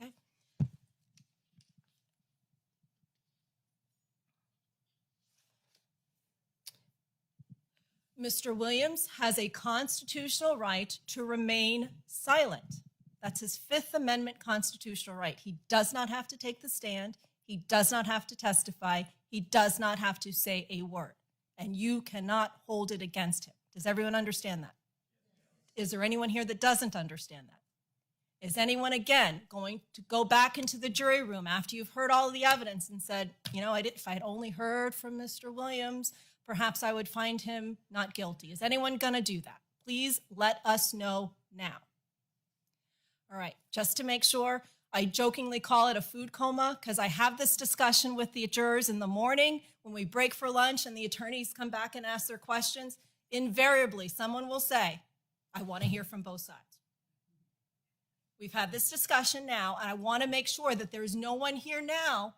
Okay? Mr. Williams has a constitutional right to remain silent. That's his Fifth Amendment constitutional right. He does not have to take the stand. He does not have to testify. He does not have to say a word. And you cannot hold it against him. Does everyone understand that? Is there anyone here that doesn't understand that? Is anyone, again, going to go back into the jury room after you've heard all of the evidence and said, you know, if I had only heard from Mr. Williams, perhaps I would find him not guilty. Is anyone going to do that? Please let us know now. All right, just to make sure, I jokingly call it a food coma because I have this discussion with the jurors in the morning when we break for lunch and the attorneys come back and ask their questions. Invariably, someone will say, I want to hear from both sides. We've had this discussion now, and I want to make sure that there's no one here now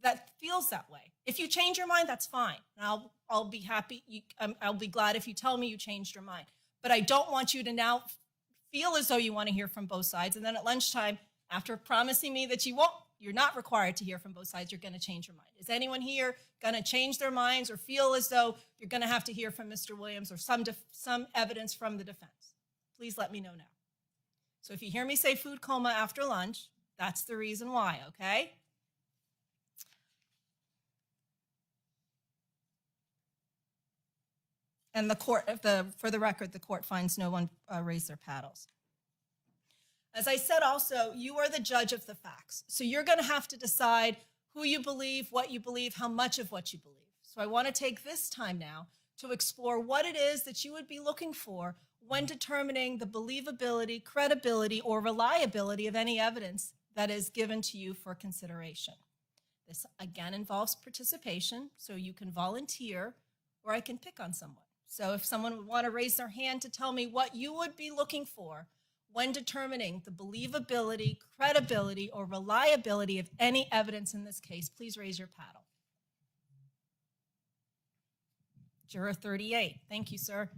that feels that way. If you change your mind, that's fine. And I'll be happy. I'll be glad if you tell me you changed your mind. But I don't want you to now feel as though you want to hear from both sides. And then at lunchtime, after promising me that you're not required to hear from both sides, you're going to change your mind. Is anyone here going to change their minds or feel as though you're going to have to hear from Mr. Williams or some evidence from the defense? Please let me know now. So if you hear me say food coma after lunch, that's the reason why, okay? And the court, for the record, the court finds no one raised their paddles. As I said also, you are the judge of the facts. So you're going to have to decide who you believe, what you believe, how much of what you believe. So I want to take this time now to explore what it is that you would be looking for when determining the believability, credibility, or reliability of any evidence that is given to you for consideration. This, again, involves participation, so you can volunteer, or I can pick on someone. So if someone would want to raise their hand to tell me what you would be looking for when determining the believability, credibility, or reliability of any evidence in this case, please raise your paddle. Juror 38. Thank you, sir.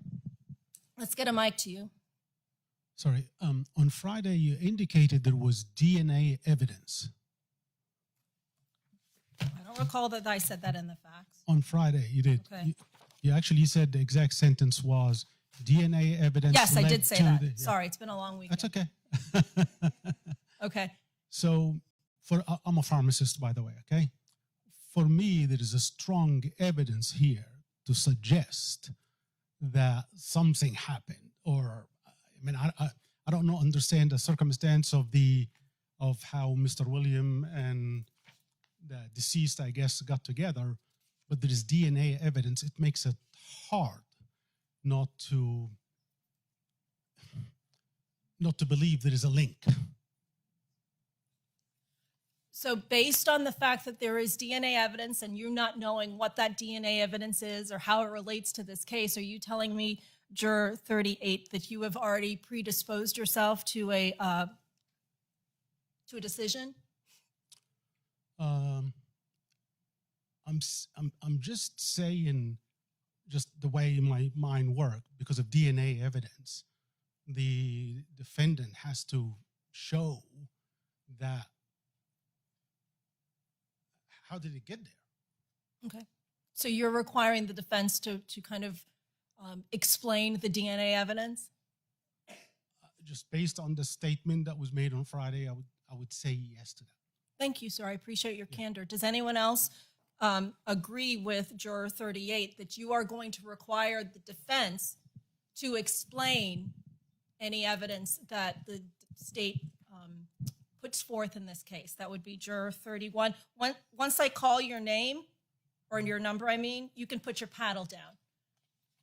Let's get a mic to you. Sorry, on Friday you indicated there was DNA evidence. I don't recall that I said that in the facts. On Friday you did. Okay. You actually said the exact sentence was DNA evidence. Yes, I did say that. Yeah. Sorry, it's been a long weekend. That's okay. Okay. So I'm a pharmacist, by the way, okay? for me, there is a strong evidence here to suggest that something happened, or I mean, I don't know, understand the circumstance of how Mr. William and the deceased, I guess, got together, but there is DNA evidence. It makes it hard not to believe there is a link. So based on the fact that there is DNA evidence and you not knowing what that DNA evidence is or how it relates to this case, are you telling me, Juror 38, that you have already predisposed yourself to a decision? I'm just saying, just the way my mind works, because of DNA evidence, the defendant has to show that. How did it get there? Okay. So you're requiring the defense to kind of explain the DNA evidence? Just based on the statement that was made on Friday, I would say yes to that. Thank you, sir. I appreciate your candor. Does anyone else agree with Juror 38 that you are going to require the defense to explain any evidence that the state puts forth in this case? That would be Juror 31. Once I call your name, or your number, I mean, you can put your paddle down.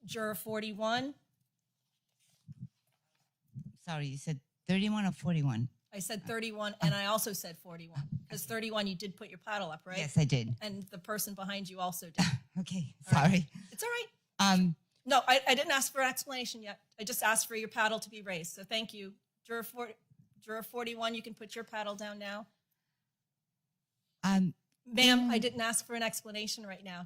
Juror 41. Sorry, you said 31 or 41? I said 31, and I also said 41. Because 31, you did put your paddle up, right? Yes, I did. And the person behind you also did. Okay, All right. sorry. It's all right. No, I didn't ask for an explanation yet. I just asked for your paddle to be raised. So thank you. Juror 41, you can put your paddle down now. Ma'am, I didn't ask for an explanation right now.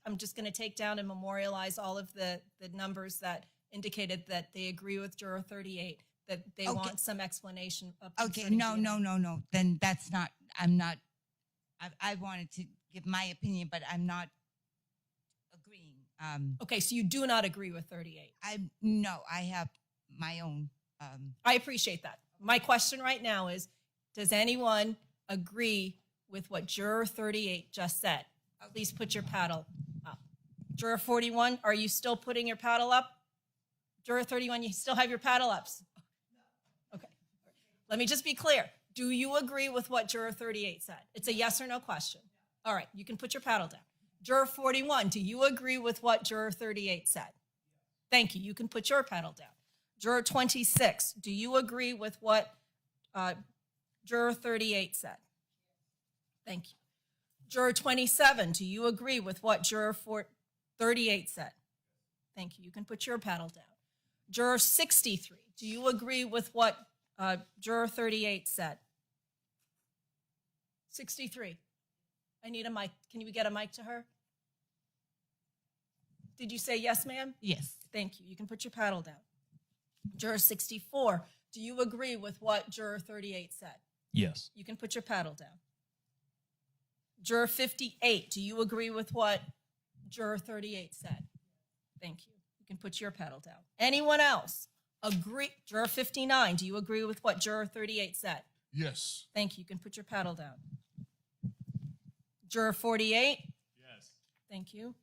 I'm just going to take down and memorialize all of the numbers that indicated that they agree with Juror 38, that they want some explanation. Okay, no. Then that's not, I wanted to give my opinion, but I'm not agreeing. Okay, so you do not agree with 38? No, I have my own. I appreciate that. My question right now is, does anyone agree with what Juror 38 just said? Please put your paddle up. Juror 41, are you still putting your paddle up? Juror 31, you still have your paddle ups? Okay. Let me just be clear. Do you agree with what Juror 38 said? It's a yes or no question. All right, you can put your paddle down. Juror 41, do you agree with what Juror 38 said? Thank you. You can put your paddle down. Juror 26, do you agree with what Juror 38 said? Thank you. Juror 27, do you agree with what Juror 38 said? Thank you. You can put your paddle down. Juror 63, do you agree with what Juror 38 said? 63. I need a mic. Can you get a mic to her? Did you say yes, ma'am? Yes. Thank you. You can put your paddle down. Juror 64, do you agree with what Juror 38 said? Yes. You can put your paddle down. Juror 58, do you agree with what Juror 38 said? Thank you. You can put your paddle down. Anyone else agree? Juror 59, do you agree with what Juror 38 said? Yes. Thank you. You can put your paddle down. Juror 48? Yes. Thank you.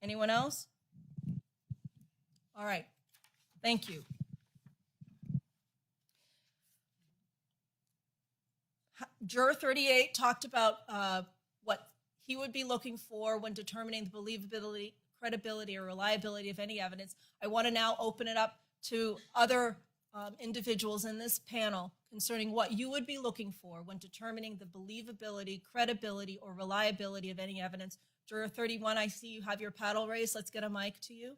Anyone else? All right. Thank you. Juror 38 talked about what he would be looking for when determining the believability, credibility, or reliability of any evidence. I want to now open it up to other individuals in this panel concerning what you would be looking for when determining the believability, credibility, or reliability of any evidence. Juror 31, I see you have your paddle raised. Let's get a mic to you.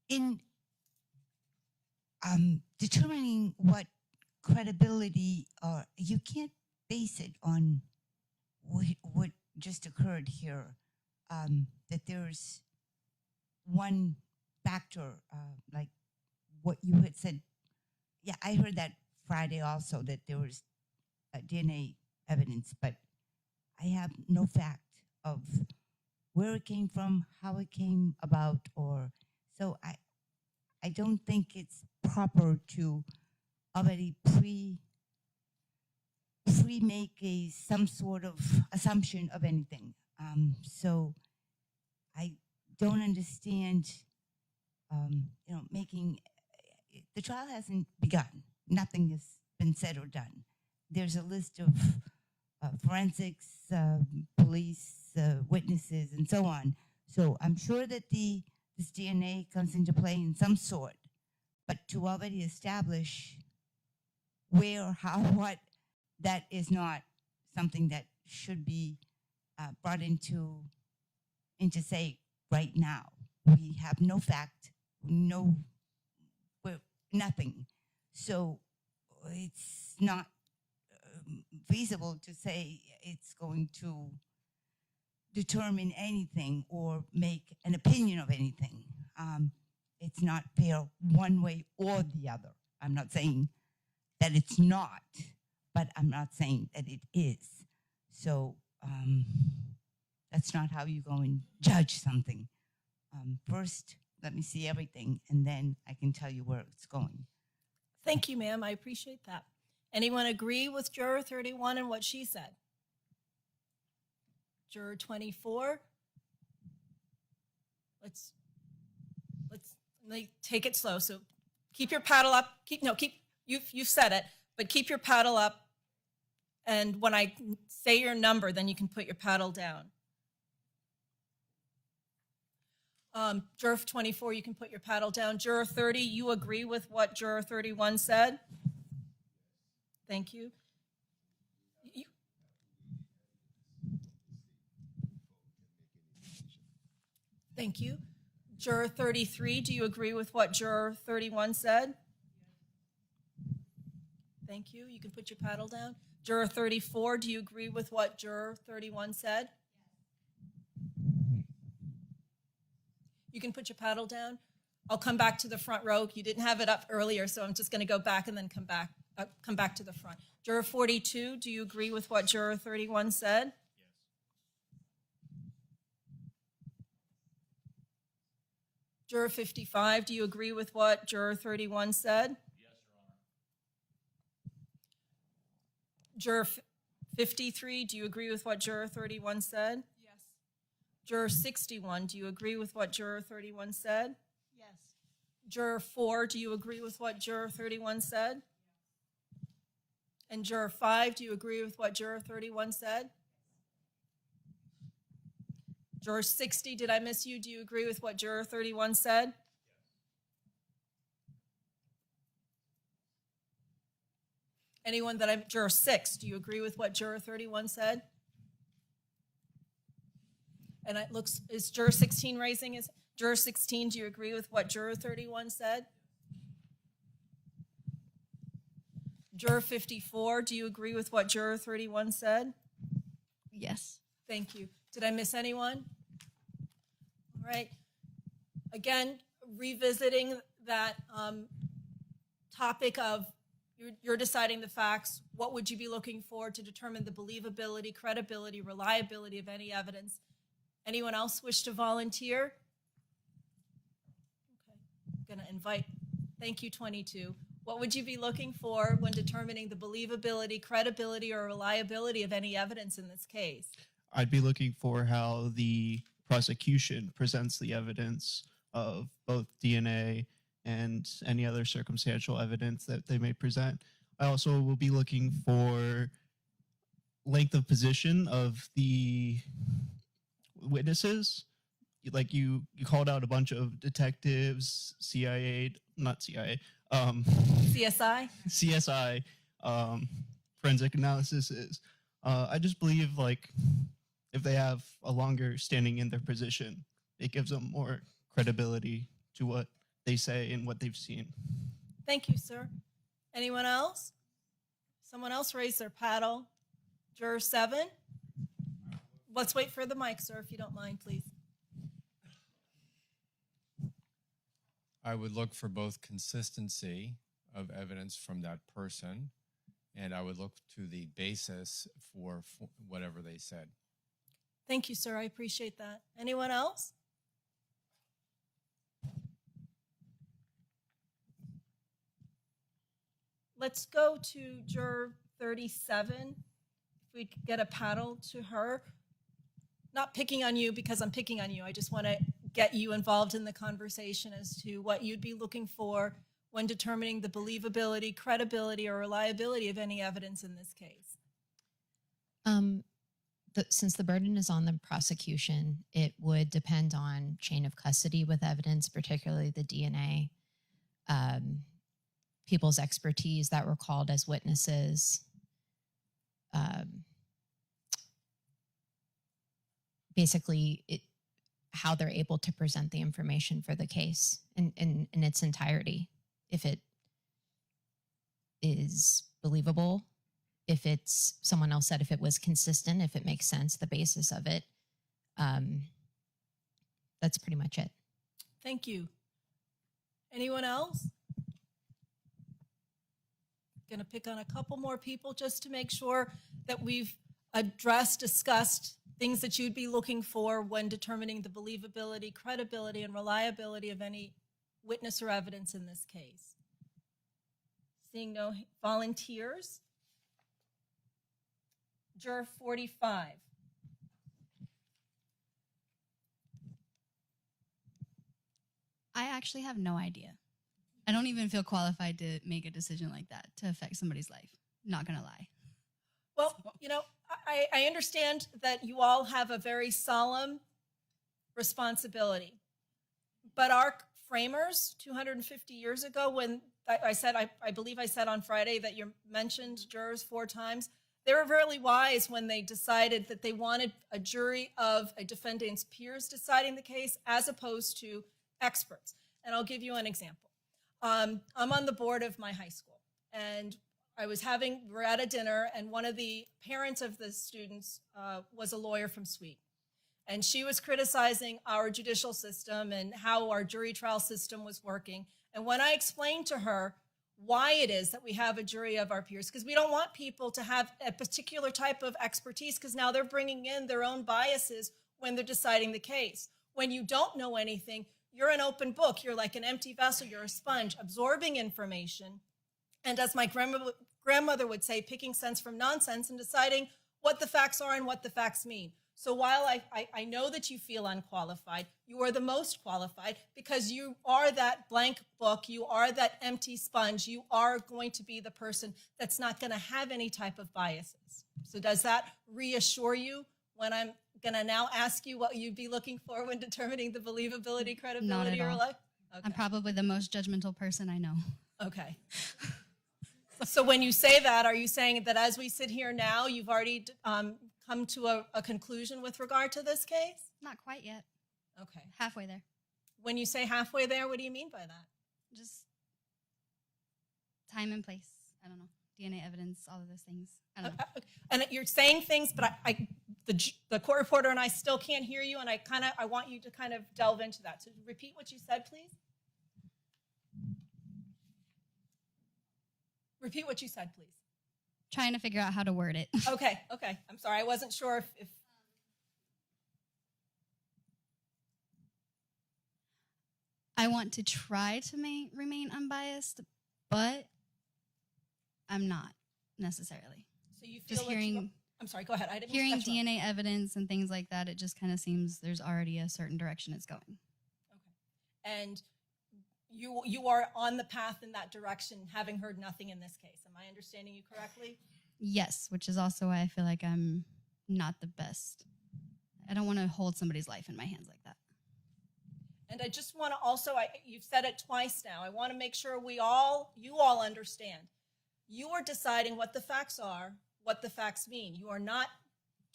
In determining what credibility, you can't base it on what just occurred here, that there's one factor, like what you had said. Yeah, I heard that Friday also, that there was DNA evidence, but I have no fact of where it came from, how it came about, or So I don't think it's proper to already pre-make some sort of assumption of anything. So I don't understand, making, the trial hasn't begun. Nothing has been said or done. There's a list of forensics, police, witnesses, and so on. So I'm sure that this DNA comes into play in some sort, but to already establish where, how, what, that is not something that should be brought into say right now. We have no fact, nothing. So it's not feasible to say it's going to determine anything or make an opinion of anything. It's not fair one way or the other. I'm not saying that it's not, but I'm not saying that it is. So that's not how you go and judge something. First, let me see everything, and then I can tell you where it's going. Thank you, ma'am. I appreciate that. Anyone agree with Juror 31 and what she said? Juror 24. Let's take it slow. So keep your paddle up. You've said it, but keep your paddle up. And when I say your number, then you can put your paddle down. Juror 24, you can put your paddle down. Juror 30, you agree with what Juror 31 said? Thank you. Thank you. Juror 33, do you agree with what Juror 31 said? Thank you. You can put your paddle down. Juror 34, do you agree with what Juror 31 said? You can put your paddle down. I'll come back to the front row. You didn't have it up earlier, so I'm just going to go back and then come back to the front. Juror 42, do you agree with what Juror 31 said? Yes. Juror 55, do you agree with what Juror 31 said? Yes, Your Honor. Juror 53, do you agree with what Juror 31 said? Yes. Juror 61, do you agree with what Juror 31 said? Yes. Juror 4, do you agree with what Juror 31 said? And Juror 5, do you agree with what Juror 31 said? Juror 60, did I miss you? Do you agree with what Juror 31 said? Yes. Anyone that I'm, Juror 6, do you agree with what Juror 31 said? And it looks, is Juror 16 raising his, Juror 16, do you agree with what Juror 31 said? Juror 54, do you agree with what Juror 31 said? Yes. Thank you. Did I miss anyone? All right. Again, revisiting that topic of you're deciding the facts. What would you be looking for to determine the believability, credibility, reliability of any evidence? Anyone else wish to volunteer? Okay. I'm going to invite, thank you, 22. What would you be looking for when determining the believability, credibility, or reliability of any evidence in this case? I'd be looking for how the prosecution presents the evidence of both DNA and any other circumstantial evidence that they may present. I also will be looking for length of position of the witnesses. Like you called out a bunch of detectives, CIA, not CIA, CSI, forensic analysis is. I just believe like if they have a longer standing in their position, it gives them more credibility to what they say and what they've seen. Thank you, sir. Anyone else? Someone else raise their paddle. Juror 7. Let's wait for the mic, sir, if you don't mind, please. I would look for both consistency of evidence from that person, and I would look to the basis for whatever they said. Thank you, sir. I appreciate that. Anyone else? let's go to juror 37. If we could get a paddle to her. Not picking on you because I'm picking on you. I just want to get you involved in the conversation as to what you'd be looking for when determining the believability, credibility, or reliability of any evidence in this case. Since the burden is on the prosecution, it would depend on chain of custody with evidence, particularly the DNA, people's expertise that were called as witnesses, basically how they're able to present the information for the case in its entirety. If it is believable, if it's, someone else said, if it was consistent, if it makes sense, the basis of it. That's pretty much it. Thank you. Anyone else? Going to pick on a couple more people just to make sure that we've discussed things that you'd be looking for when determining the believability, credibility, and reliability of any witness or evidence in this case. Seeing no volunteers. Juror 45. I actually have no idea. I don't even feel qualified to make a decision like that to affect somebody's life. Not gonna lie. Well, you know, I understand that you all have a very solemn responsibility, but our framers 250 years ago, when I believe I said on Friday that you mentioned jurors 4 times, they were really wise when they decided that they wanted a jury of a defendant's peers deciding the case as opposed to experts. And I'll give you an example. I'm on the board of my high school, and we're at a dinner, and one of the parents of the students was a lawyer from Sweden. And she was criticizing our judicial system and how our jury trial system was working. And when I explained to her why it is that we have a jury of our peers, because we don't want people to have a particular type of expertise, because now they're bringing in their own biases when they're deciding the case. When you don't know anything, you're an open book. You're like an empty vessel. You're a sponge absorbing information. And as my grandmother would say, picking sense from nonsense and deciding what the facts are and what the facts mean. So while I know that you feel unqualified, you are the most qualified because you are that blank book. You are that empty sponge. You are going to be the person that's not going to have any type of biases. So does that reassure you when I'm going to now ask you what you'd be looking for when determining the believability, credibility, Not at or all. like? Okay. I'm probably the most judgmental person I know. Okay. So when you say that, are you saying that as we sit here now, you've already come to a conclusion with regard to this case? Not quite yet. Okay. Halfway there. When you say halfway there, what do you mean by that? Just time and place. I don't know. DNA evidence, all of those things. I don't know. And you're saying things, but the court reporter and I still can't hear you, and I want you to kind of delve into that. So repeat what you said, please. Repeat what you said, please. Trying to figure out how to word it. Okay. I'm sorry. I wasn't sure if I want to try to remain unbiased, but I'm not necessarily. So you feel just like hearing. I'm sorry. Go ahead. I didn't Hearing catch you off. DNA evidence and things like that, it just kind of seems there's already a certain direction it's going. And you are on the path in that direction, having heard nothing in this case. Am I understanding you correctly? Yes, which is also why I feel like I'm not the best. I don't want to hold somebody's life in my hands like that. And I just want to also, you've said it twice now, I want to make sure you all understand. You are deciding what the facts are, what the facts mean. You are not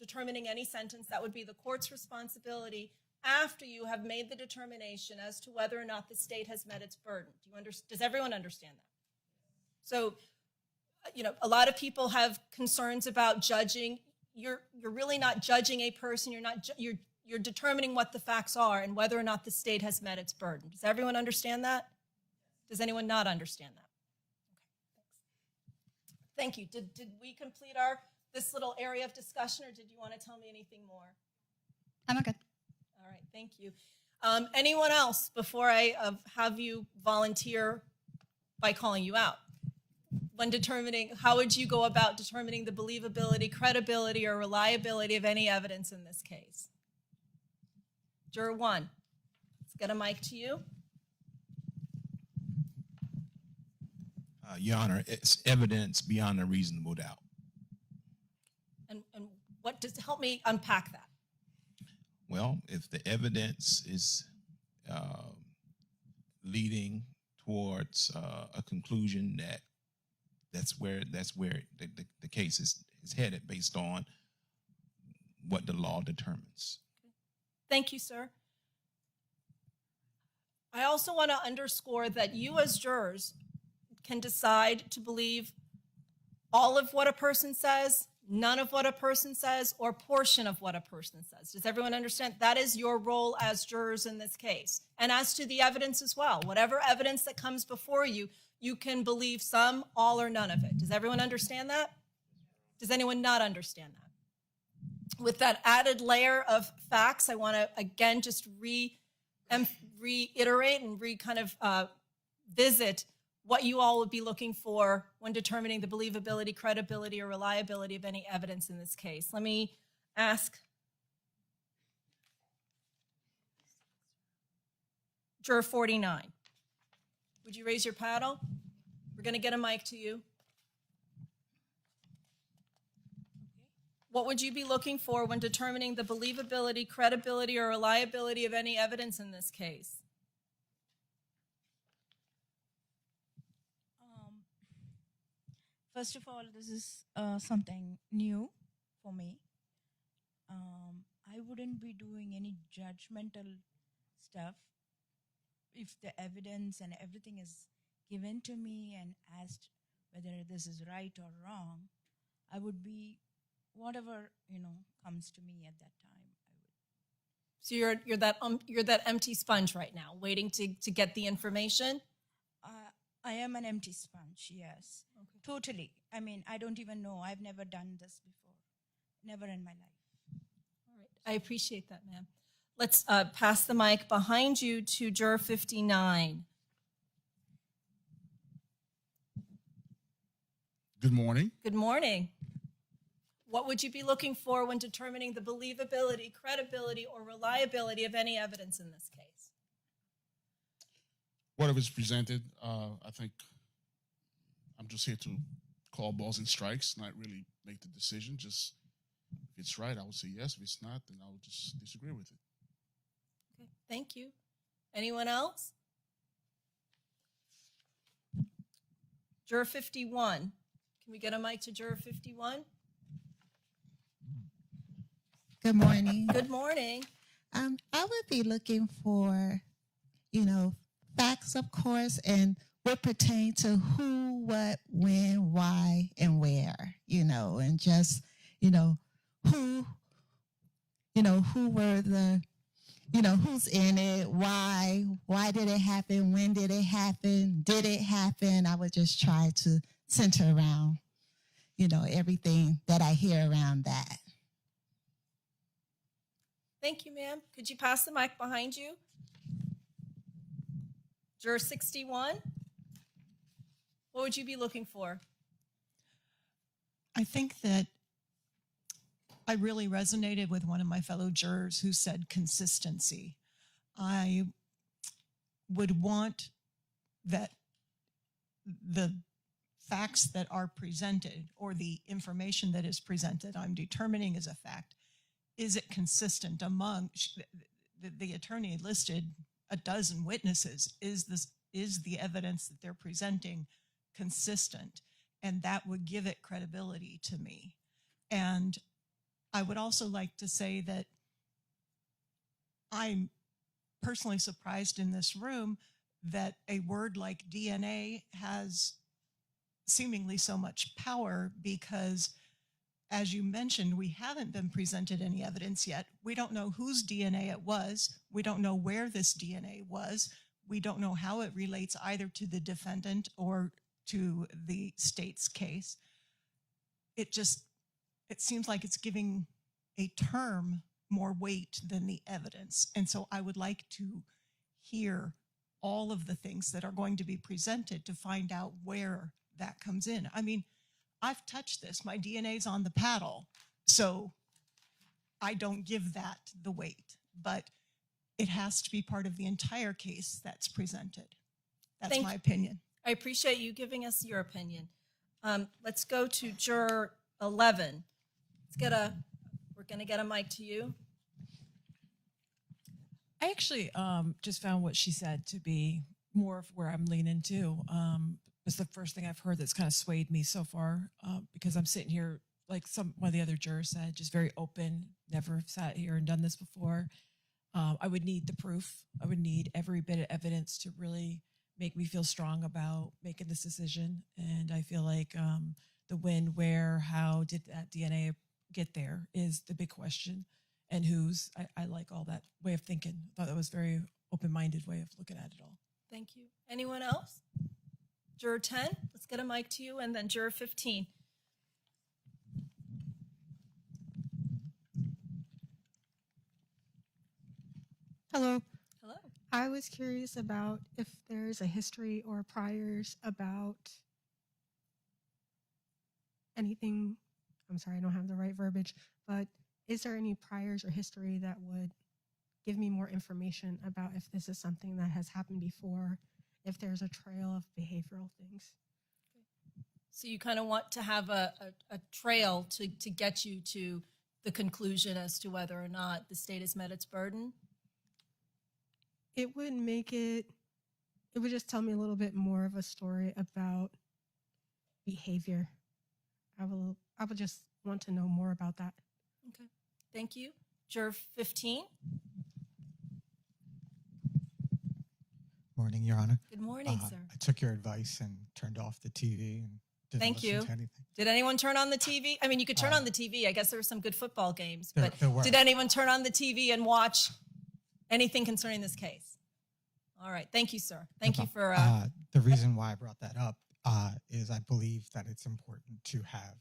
determining any sentence. That would be the court's responsibility after you have made the determination as to whether or not the state has met its burden. Does everyone understand that? So, a lot of people have concerns about judging. You're really not judging a person. You're determining what the facts are and whether or not the state has met its burden. Does everyone understand that? Does anyone not understand that? Okay, thanks. Thank you. Did we complete this little area of discussion, or did you want to tell me anything more? I'm okay. All right, thank you. Anyone else before I have you volunteer by calling you out? when determining, how would you go about determining the believability, credibility, or reliability of any evidence in this case? Juror 1, let's get a mic to you. Your Honor, it's evidence beyond a reasonable doubt. And what does, help me unpack that. Well, if the evidence is leading towards a conclusion that that's where the case is headed based on what the law determines. Thank you, sir. I also want to underscore that you as jurors can decide to believe all of what a person says, none of what a person says, or portion of what a person says. Does everyone understand? That is your role as jurors in this case. And as to the evidence as well, whatever evidence that comes before you, you can believe some, all, or none of it. Does everyone understand that? Does anyone not understand that? With that added layer of facts, I want to again just reiterate and visit what you all would be looking for when determining the believability, credibility, or reliability of any evidence in this case. Let me ask Juror 49. Would you raise your paddle? We're going to get a mic to you. What would you be looking for when determining the believability, credibility, or reliability of any evidence in this case? First of all, this is something new for me. I wouldn't be doing any judgmental stuff. If the evidence and everything is given to me and asked whether this is right or wrong, I would be whatever comes to me at that time. So you're that empty sponge right now, waiting to get the information? I am an empty sponge, yes. Okay. Totally. I mean, I don't even know. I've never done this before. Never in my life. All right. I appreciate that, ma'am. Let's pass the mic behind you to Juror 59. Good morning. Good morning. What would you be looking for when determining the believability, credibility, or reliability of any evidence in this case? Whatever's presented, I think I'm just here to call balls and strikes, not really make the decision. Just if it's right, I would say yes. If it's not, then I would just disagree with it. Okay, thank you. Anyone else? Juror 51. Can we get a mic to Juror 51? Good morning. Good morning. I would be looking for, facts, of course, and what pertain to who, what, when, why, and where, and just, who were the, who's in it, why did it happen, when did it happen? I would just try to center around, everything that I hear around that. Thank you, ma'am. Could you pass the mic behind you? Juror 61. What would you be looking for? I think that I really resonated with one of my fellow jurors who said consistency. I would want that the facts that are presented or the information that is presented, I'm determining as a fact, is it consistent among the attorney listed a dozen witnesses? Is the evidence that they're presenting consistent? And that would give it credibility to me. And I would also like to say that I'm personally surprised in this room that a word like DNA has seemingly so much power, because as you mentioned, we haven't been presented any evidence yet. We don't know whose DNA it was. We don't know where this DNA was. We don't know how it relates either to the defendant or to the state's case. It seems like it's giving a term more weight than the evidence. And so I would like to hear all of the things that are going to be presented to find out where that comes in. I mean, I've touched this. My DNA's on the paddle. So I don't give that the weight, but it has to be part of the entire case that's presented. That's my opinion. I appreciate you giving us your opinion. Let's go to juror 11. We're going to get a mic to you. I actually just found what she said to be more of where I'm leaning to. It's the first thing I've heard that's kind of swayed me so far because I'm sitting here, like one of the other jurors said, just very open, never sat here and done this before. I would need the proof. I would need every bit of evidence to really make me feel strong about making this decision. And I feel like the when, where, how did that DNA get there is the big question. And whose. I like all that way of thinking. I thought that was a very open-minded way of looking at it all. Thank you. Anyone else? Juror 10, let's get a mic to you, and then juror 15. Hello. Hello. I was curious about if there's a history or priors about anything. I'm sorry, I don't have the right verbiage, but is there any priors or history that would give me more information about if this is something that has happened before, if there's a trail of behavioral things? So you kind of want to have a trail to get you to the conclusion as to whether or not the state has met its burden? It would make it would just tell me a little bit more of a story about behavior. I would just want to know more about that. Okay, thank you. Juror 15. Morning, Your Honor. Good morning, sir. I took your advice and turned off the TV and didn't Thank listen you. to anything. Did anyone turn on the TV? I mean, you could turn on the TV. I guess there were some good football games, There- but there were. did anyone turn on the TV and watch anything concerning this case? All right. Thank you, sir. Thank you for... The reason why I brought that up is I believe that it's important to have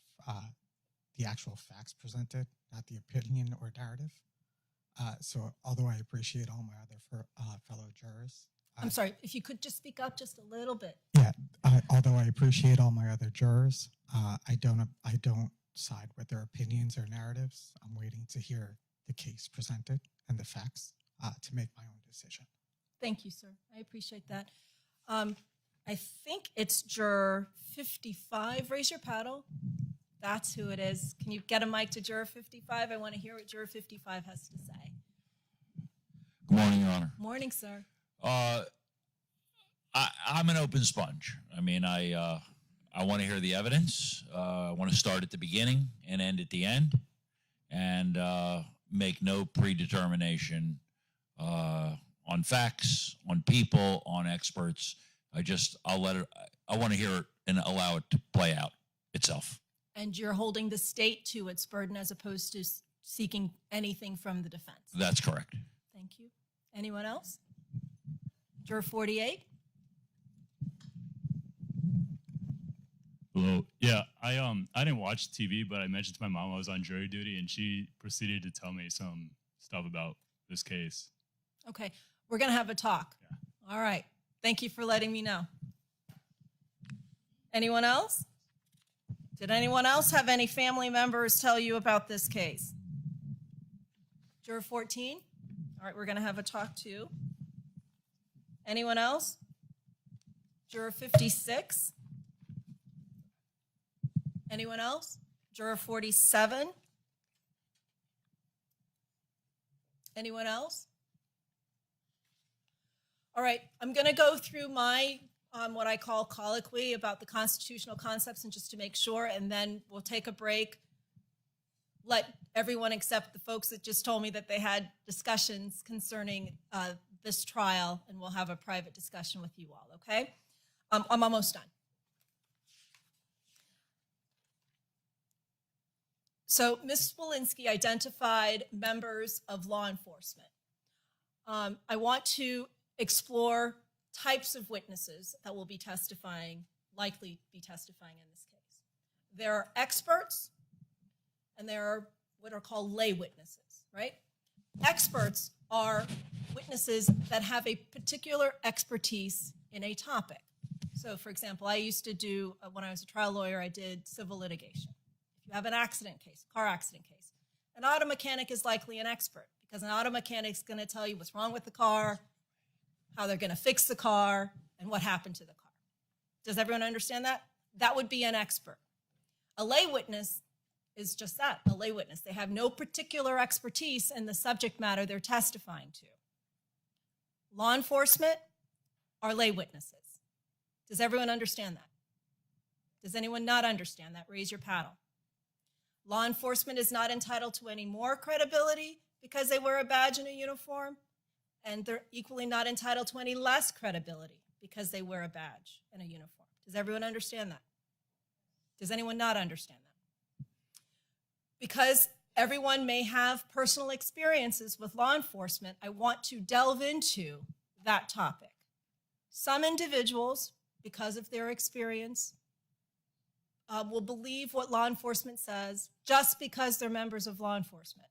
the actual facts presented, not the opinion or narrative. So although I appreciate all my other fellow jurors, I'm sorry, if you could just speak up just a little bit. yeah, although I appreciate all my other jurors, I don't side with their opinions or narratives. I'm waiting to hear the case presented and the facts to make my own decision. Thank you, sir. I appreciate that. I think it's juror 55. Raise your paddle. That's who it is. Can you get a mic to juror 55? I want to hear what juror 55 has to say. Good morning, Your Honor. Morning, sir. I'm an open sponge. I mean, I want to hear the evidence. I want to start at the beginning and end at the end, and make no predetermination on facts, on people, on experts. I want to hear it and allow it to play out itself. And you're holding the state to its burden as opposed to seeking anything from the defense. That's correct. Thank you. Anyone else? Juror 48. Hello. Yeah, I didn't watch TV, but I mentioned to my mom I was on jury duty, and she proceeded to tell me some stuff about this case. Okay, we're going to have a talk. Yeah. All right. Thank you for letting me know. Anyone else? Did anyone else have any family members tell you about this case? Juror 14? All right, we're going to have a talk too. Anyone else? Juror 56? Anyone else? Juror 47? Anyone else? All right, I'm going to go through my what I call colloquy about the constitutional concepts, and just to make sure, and then we'll take a break. Let everyone except the folks that just told me that they had discussions concerning this trial, and we'll have a private discussion with you all, okay? I'm almost done. So Ms. Walensky identified members of law enforcement. I want to explore types of witnesses that will be testifying, likely be testifying in this case. There are experts, and there are what are called lay witnesses, right? Experts are witnesses that have a particular expertise in a topic. So, for example, I used to do, when I was a trial lawyer, I did civil litigation. If you have an accident case, car accident case, an auto mechanic is likely an expert because an auto mechanic is going to tell you what's wrong with the car, how they're going to fix the car, and what happened to the car. Does everyone understand that? That would be an expert. A lay witness is just that, a lay witness. They have no particular expertise in the subject matter they're testifying to. Law enforcement are lay witnesses. Does everyone understand that? Does anyone not understand that? Raise your paddle. Law enforcement is not entitled to any more credibility because they wear a badge and a uniform, and they're equally not entitled to any less credibility because they wear a badge and a uniform. Does everyone understand that? Does anyone not understand that? Because everyone may have personal experiences with law enforcement, I want to delve into that topic. Some individuals, because of their experience, will believe what law enforcement says just because they're members of law enforcement.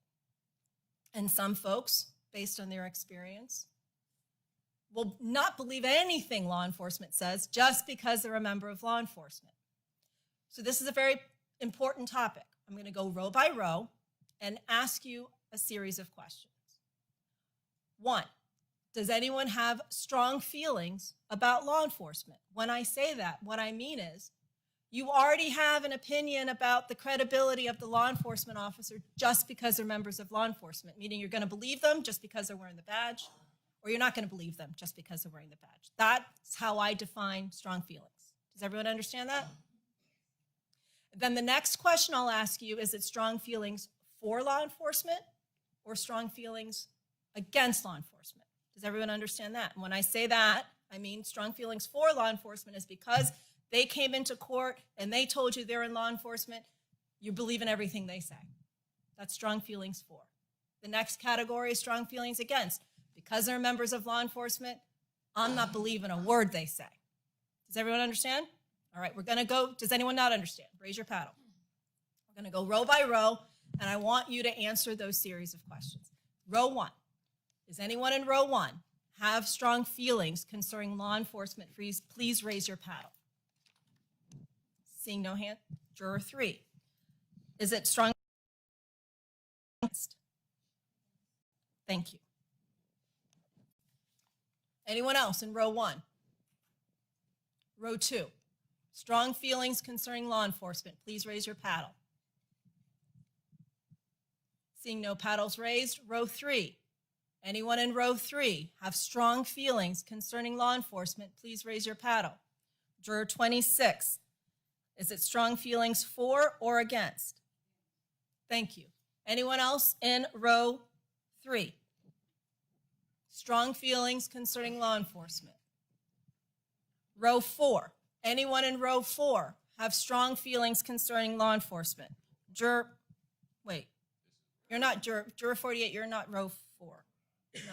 And some folks, based on their experience, will not believe anything law enforcement says just because they're a member of law enforcement. So this is a very important topic. I'm going to go row by row and ask you a series of questions. 1, does anyone have strong feelings about law enforcement? When I say that, what I mean is you already have an opinion about the credibility of the law enforcement officer just because they're members of law enforcement, meaning you're going to believe them just because they're wearing the badge, or you're not going to believe them just because they're wearing the badge. That's how I define strong feelings. Does everyone understand that? Then the next question I'll ask you is it strong feelings for law enforcement or strong feelings against law enforcement? Does everyone understand that? And when I say that, I mean strong feelings for law enforcement is because they came into court and they told you they're in law enforcement, you believe in everything they say. That's strong feelings for. The next category is strong feelings against. Because they're members of law enforcement, I'm not believing a word they say. Does everyone understand? All right, we're going to go. Does anyone not understand? Raise your paddle. We're going to go row by row, and I want you to answer those series of questions. Row 1. Does anyone in row 1 have strong feelings concerning law enforcement? Please raise your paddle. Seeing no hand. Juror 3. Is it strong? Thank you. Anyone else in row 1? Row 2. Strong feelings concerning law enforcement. Please raise your paddle. Seeing no paddles raised. Row 3. Anyone in row 3 have strong feelings concerning law enforcement? Please raise your paddle. Juror 26. Is it strong feelings for or against? Thank you. Anyone else in row 3? Strong feelings concerning law enforcement. Row 4. Anyone in row 4 have strong feelings concerning law enforcement? Juror 48, you're not row 4. No.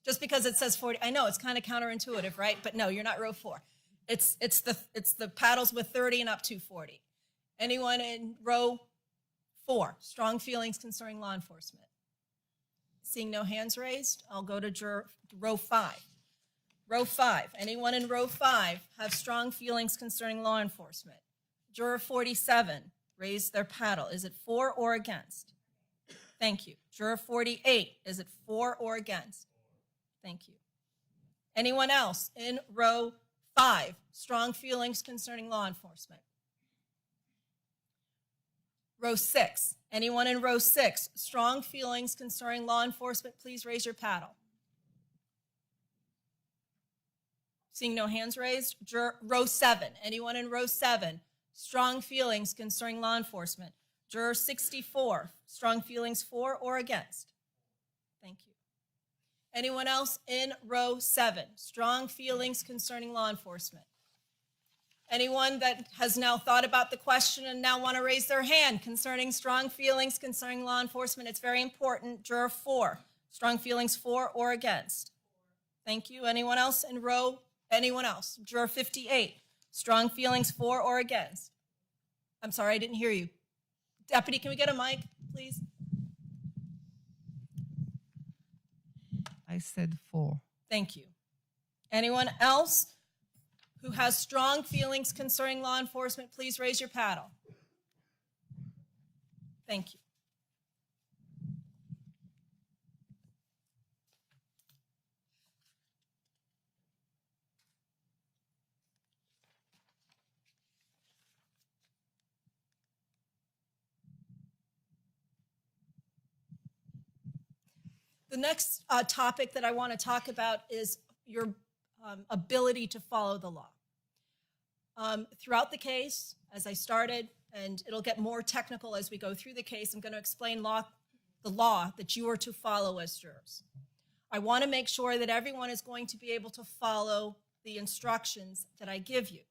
Just because it says 40, I know it's kind of counterintuitive, right? But no, you're not row 4. It's the paddles with 30 and up to 40. Anyone in row 4, strong feelings concerning law enforcement? Seeing no hands raised, I'll go to row 5. Row 5, anyone in row 5 have strong feelings concerning law enforcement? Juror 47 raised their paddle. Is it for or against? Thank you. Juror 48, is it for or against? Thank you. Anyone else in row 5, strong feelings concerning law enforcement? Row 6, anyone in row 6, strong feelings concerning law enforcement? Please raise your paddle. Seeing no hands raised. Row 7, anyone in row 7, strong feelings concerning law enforcement? Juror 64, strong feelings for or against? Thank you. Anyone else in row 7, strong feelings concerning law enforcement? Anyone that has now thought about the question and now want to raise their hand concerning strong feelings concerning law enforcement? It's very important. Juror 4, strong feelings for or against? Thank you. Anyone else in row? Anyone else? Juror 58, strong feelings for or against? I'm sorry, I didn't hear you. Deputy, can we get a mic, please? I said 4. Thank you. Anyone else who has strong feelings concerning law enforcement, please raise your paddle. Thank you. The next topic that I want to talk about is your ability to follow the law. Throughout the case, as I started, and it'll get more technical as we go through the case, I'm going to explain the law that you are to follow as jurors. I want to make sure that everyone is going to be able to follow the instructions that I give you.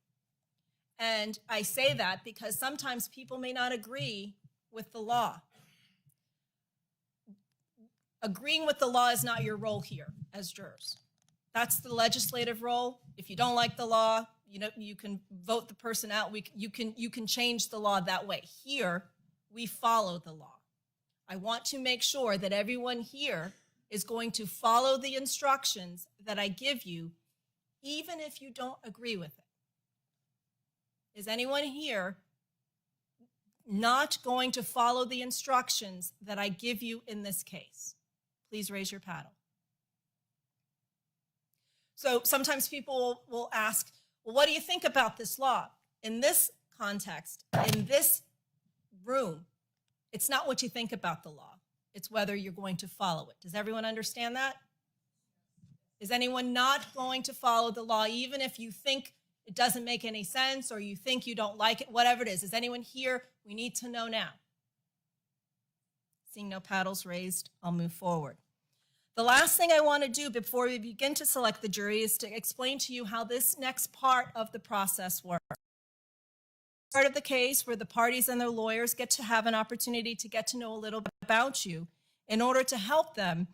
And I say that because sometimes people may not agree with the law. Agreeing with the law is not your role here as jurors. That's the legislative role. If you don't like the law, you can vote the person out. You can change the law that way. Here, we follow the law. I want to make sure that everyone here is going to follow the instructions that I give you, even if you don't agree with it. Is anyone here not going to follow the instructions that I give you in this case? Please raise your paddle. So sometimes people will ask, well, what do you think about this law? In this context, in this room, it's not what you think about the law. It's whether you're going to follow it. Does everyone understand that? Is anyone not going to follow the law, even if you think it doesn't make any sense or you think you don't like it, whatever it is? Is anyone here? We need to know now. Seeing no paddles raised, I'll move forward. The last thing I want to do before we begin to select the jury is to explain to you how this next part of the process works. Part of the case where the parties and their lawyers get to have an opportunity to get to know a little bit about you in order to help them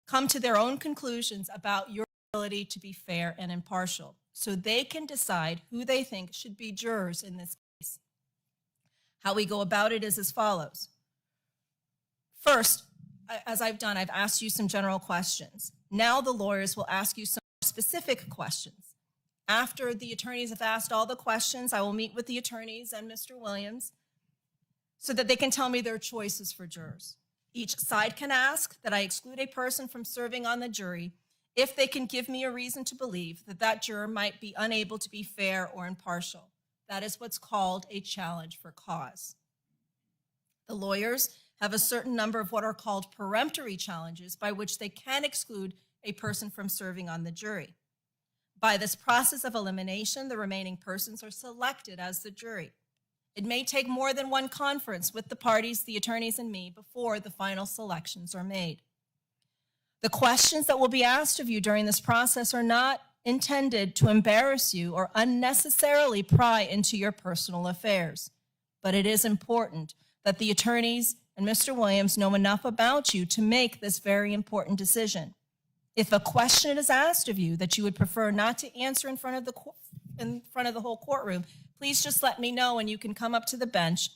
come to their own conclusions about your ability to be fair and impartial, so they can decide who they think should be jurors in this case. How we go about it is as follows. First, as I've done, I've asked you some general questions. Now the lawyers will ask you some specific questions. After the attorneys have asked all the questions, I will meet with the attorneys and Mr. Williams so that they can tell me their choices for jurors. Each side can ask that I exclude a person from serving on the jury if they can give me a reason to believe that that juror might be unable to be fair or impartial. That is what's called a challenge for cause. The lawyers have a certain number of what are called peremptory challenges by which they can exclude a person from serving on the jury. By this process of elimination, the remaining persons are selected as the jury. It may take more than one conference with the parties, the attorneys, and me before the final selections are made. The questions that will be asked of you during this process are not intended to embarrass you or unnecessarily pry into your personal affairs, but it is important that the attorneys and Mr. Williams know enough about you to make this very important decision. If a question is asked of you that you would prefer not to answer in front of the whole courtroom, please just let me know and you can come up to the bench.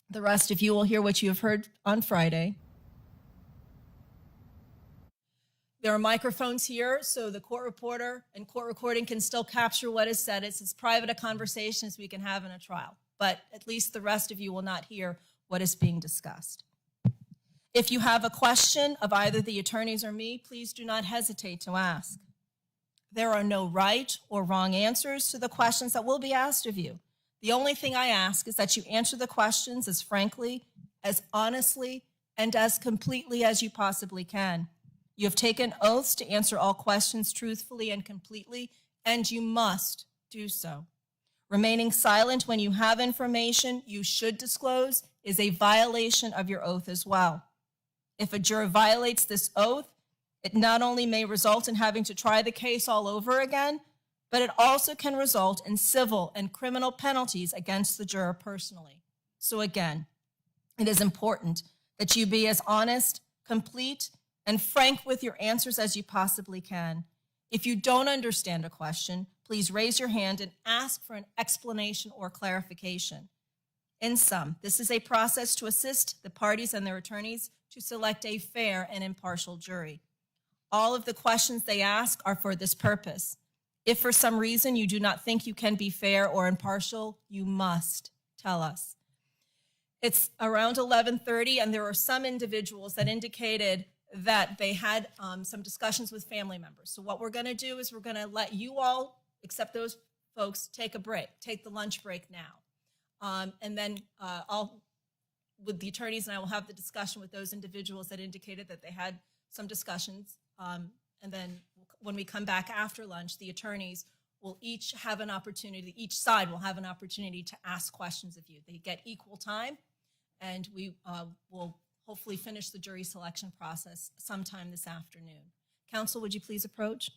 The rest of you will hear what you have heard on Friday. There are microphones here, so the court reporter and court recording can still capture what is said. It's as private a conversation as we can have in a trial, but at least the rest of you will not hear what is being discussed. If you have a question of either the attorneys or me, please do not hesitate to ask. There are no right or wrong answers to the questions that will be asked of you. The only thing I ask is that you answer the questions as frankly, as honestly, and as completely as you possibly can. You have taken oaths to answer all questions truthfully and completely, and you must do so. Remaining silent when you have information you should disclose is a violation of your oath as well. If a juror violates this oath, it not only may result in having to try the case all over again, but it also can result in civil and criminal penalties against the juror personally. So again, it is important that you be as honest, complete, and frank with your answers as you possibly can. If you don't understand a question, please raise your hand and ask for an explanation or clarification. In sum, this is a process to assist the parties and their attorneys to select a fair and impartial jury. All of the questions they ask are for this purpose. If for some reason you do not think you can be fair or impartial, you must tell us. It's around 11:30, and there are some individuals that indicated that they had some discussions with family members. So what we're going to do is we're going to let you all, except those folks, take a break, take the lunch break now. And then I'll, with the attorneys, and I will have the discussion with those individuals that indicated that they had some discussions. And then when we come back after lunch, the attorneys will each have an opportunity, each side will have an opportunity to ask questions of you. They get equal time, and we will hopefully finish the jury selection process sometime this afternoon. Counsel, would you please approach?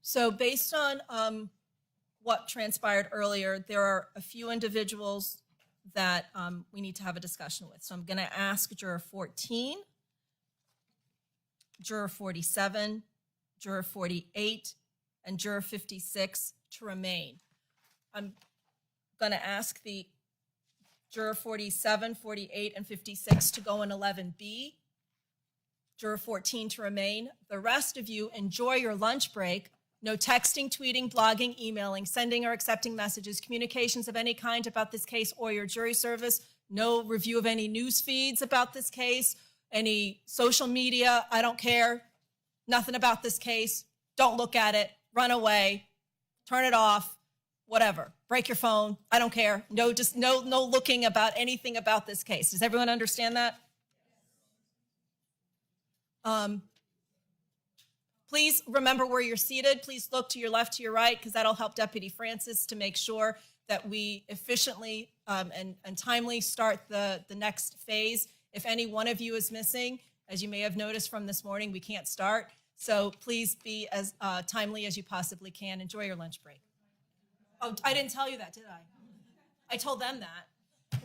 So based on what transpired earlier, there are a few individuals that we need to have a discussion with. So I'm going to ask Juror 14, Juror 47, Juror 48, and Juror 56 to remain. I'm going to ask the Juror 47, 48, and 56 to go in 11B. Juror 14 to remain. The rest of you, enjoy your lunch break. No texting, tweeting, blogging, emailing, sending or accepting messages, communications of any kind about this case or your jury service, no review of any news feeds about this case, any social media, I don't care, nothing about this case, don't look at it, run away, turn it off, whatever, break your phone, I don't care, no looking about anything about this case. Does everyone understand that? Please remember where you're seated. Please look to your left, to your right, because that'll help Deputy Francis to make sure that we efficiently and timely start the next phase. If any one of you is missing, as you may have noticed from this morning, we can't start. So please be as timely as you possibly can. Enjoy your lunch break. Oh, I didn't tell you that, did I? I told them that.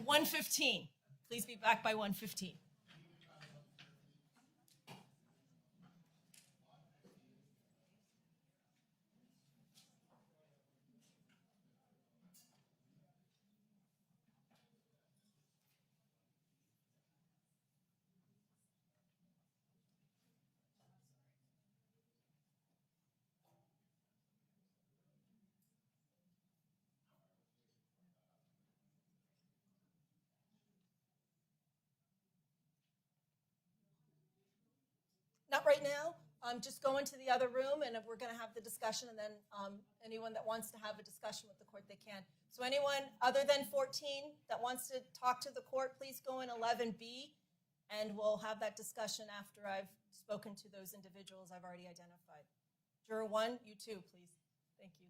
1:15. Please be back by 1:15. Not right now. Just go into the other room, and we're going to have the discussion, and then anyone that wants to have a discussion with the court, they can. So anyone other than 14 that wants to talk to the court, please go in 11B, and we'll have that discussion after I've spoken to those individuals I've already identified. Juror 1, you too, please. Thank you.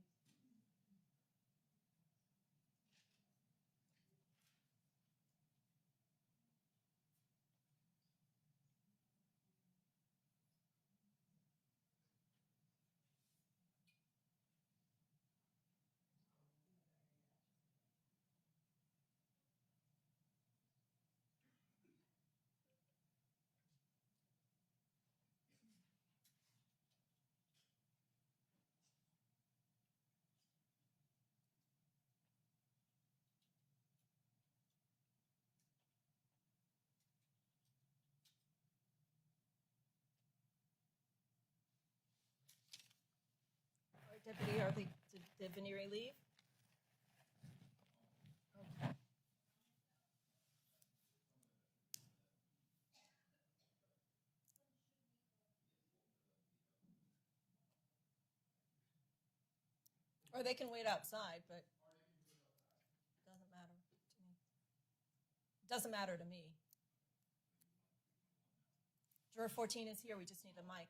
Deputy, did Veneeri leave? Okay. Or they can wait outside, but it doesn't matter to me. Doesn't matter to me. Juror 14 is here. We just need a mic.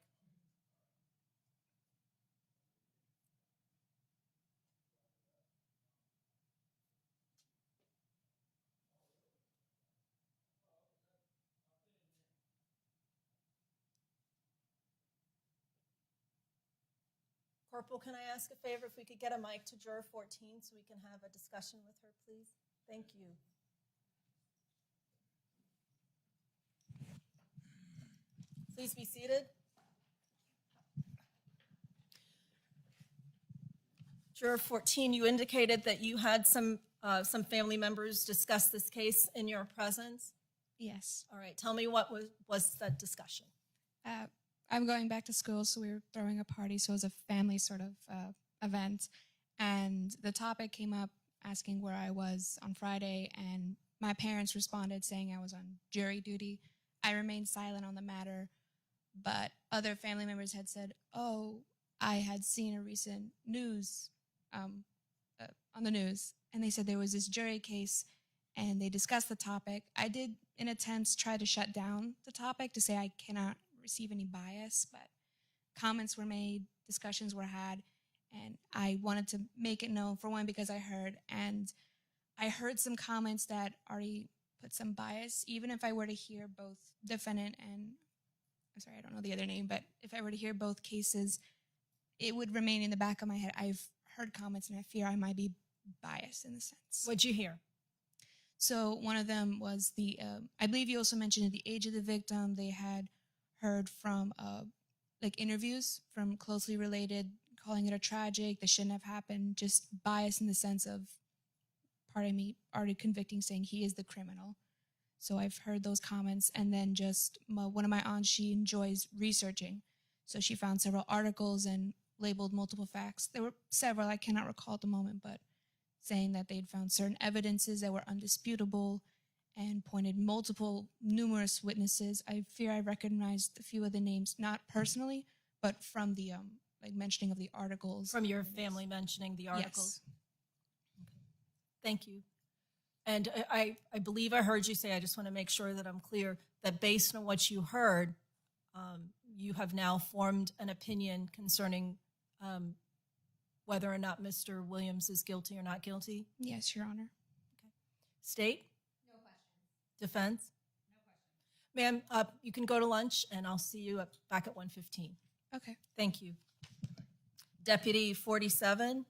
Corporal, can I ask a favor if we could get a mic to Juror 14 so we can have a discussion with her, please? Thank you. Please be seated. Juror 14, you indicated that you had some family members discuss this case in your presence. Yes. All right, tell me what was that discussion? I'm going back to school, so we were throwing a party, so it was a family sort of event. And the topic came up asking where I was on Friday, and my parents responded saying I was on jury duty. I remained silent on the matter, but other family members had said, oh, I had seen a recent news on the news, and they said there was this jury case, and they discussed the topic. I did, in attempts, try to shut down the topic to say I cannot receive any bias, but comments were made, discussions were had, and I wanted to make it known, for one, because I heard some comments that already put some bias. Even if I were to hear both defendant and, I'm sorry, I don't know the other name, but if I were to hear both cases, it would remain in the back of my head. I've heard comments and I fear I might be biased in the sense. What'd you hear? So one of them was I believe you also mentioned the age of the victim. They had heard from like interviews from closely related, calling it a tragic, that shouldn't have happened, just bias in the sense of part of me already convicting, saying he is the criminal. So I've heard those comments. And then just one of my aunts, she enjoys researching. So she found several articles and labeled multiple facts. There were several, I cannot recall at the moment, but saying that they'd found certain evidences that were undisputable and pointed numerous witnesses. I fear I recognized a few of the names, not personally, but from the like mentioning of the articles. From your family mentioning the articles? Yes. Okay. Thank you. And I believe I heard you say, I just want to make sure that I'm clear, that based on what you heard, you have now formed an opinion concerning whether or not Mr. Williams is guilty or not guilty? Yes, Your Honor. Okay. State? No questions. Defense? No questions. Ma'am, you can go to lunch, and I'll see you back at 1:15. Okay. Thank you. Deputy 47.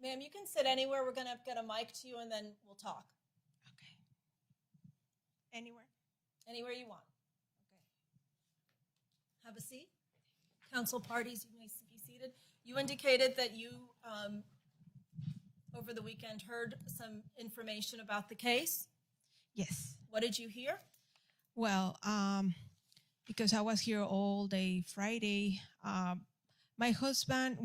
Ma'am, you can sit anywhere. We're going to get a mic to you, and then we'll talk. Okay. Anywhere? Anywhere you want. Okay. Have a seat. Council parties, you may be seated. You indicated that you, over the weekend, heard some information about the case. Yes. What did you hear? Well, because I was here all day Friday, my husband,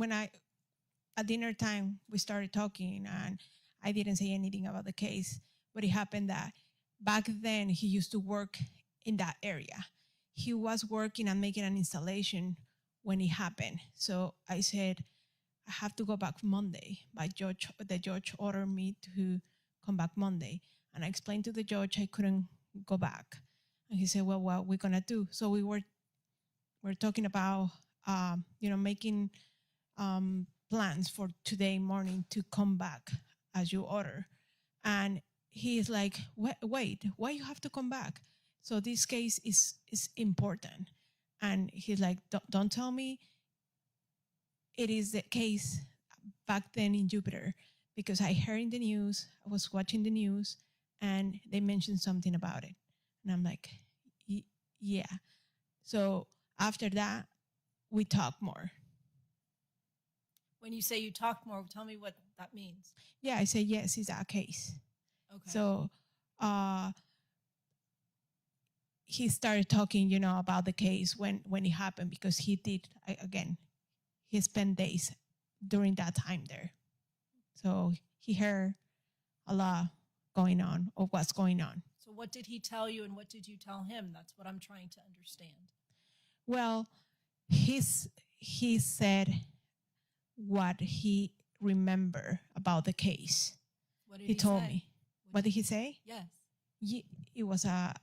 at dinner time, we started talking and I didn't say anything about the case, but it happened that back then he used to work in that area. He was working and making an installation when it happened. So I said, I have to go back Monday. The judge ordered me to come back Monday. And I explained to the judge I couldn't go back. And he said, well, what we're gonna do? So we're talking about, making plans for today morning to come back as you order. And he is like, wait, why you have to come back? So this case is important. And he's like, don't tell me it is the case back then in Jupiter, because I heard in the news, I was watching the news, and they mentioned something about it. And I'm like, yeah. So after that, we talk more. When you say you talk more, tell me what that means. Yeah, I say, yes, it's our case. Okay. So he started talking, about the case when it happened, because he did, again, he spent days during that time there. So he heard a lot going on, of what's going on. So what did he tell you and what did you tell him? That's what I'm trying to understand. Well, he said what he remember about the case. What did He told say? me. What did he say? Yes. It was a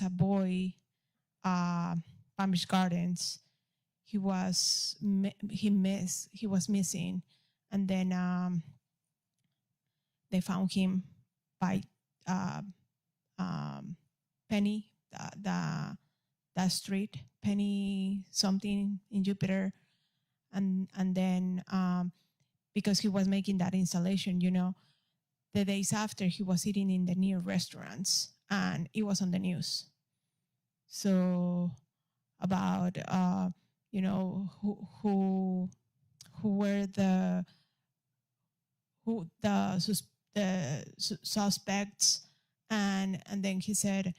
boy, Palm Beach Gardens. He was missing, and then they found him by Penny, the street, Penny something in Jupiter, and then because he was making that installation, the days after he was eating in the near restaurants, and it was on the news. So about who were the suspects, and then he said,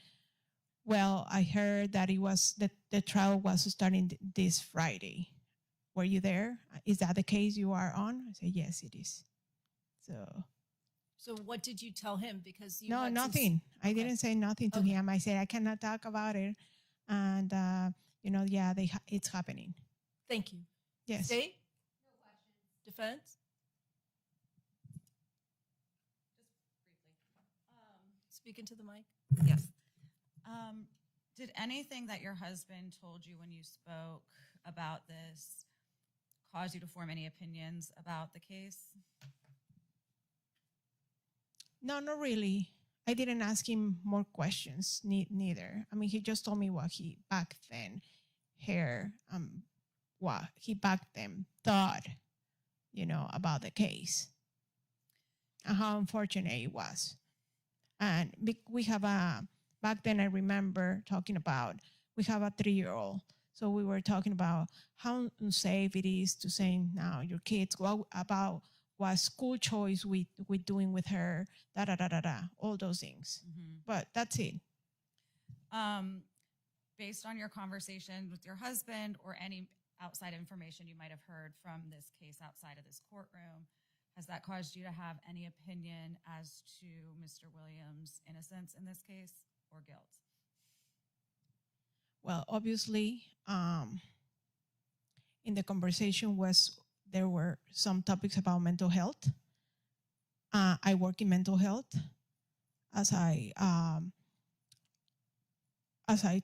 well, I heard that the trial was starting this Friday. Were you there? Is that the case you are on? I said, yes, it is. So what did you tell him? Because you No, had nothing. I Okay. didn't say nothing to him. I said, I cannot talk about it. And, yeah, it's happening. Thank you. Yes. State? No questions. Defense? Speak into the mic. Yes. Did anything that your husband told you when you spoke about this cause you to form any opinions about the case? No, not really. I didn't ask him more questions, neither. I mean, he just told me what he back then what he back then thought, about the case and how unfortunate it was. And we have back then I remember talking about, we have a 3-year-old. So we were talking about how unsafe it is to say now your kids, about what school choice we doing with her, all those things. Mm-hmm. But that's it. Based on your conversation with your husband or any outside information you might have heard from this case outside of this courtroom, has that caused you to have any opinion as to Mr. Williams' innocence in this case or guilt? Well, obviously, in the conversation there were some topics about mental health. I work in mental health, as I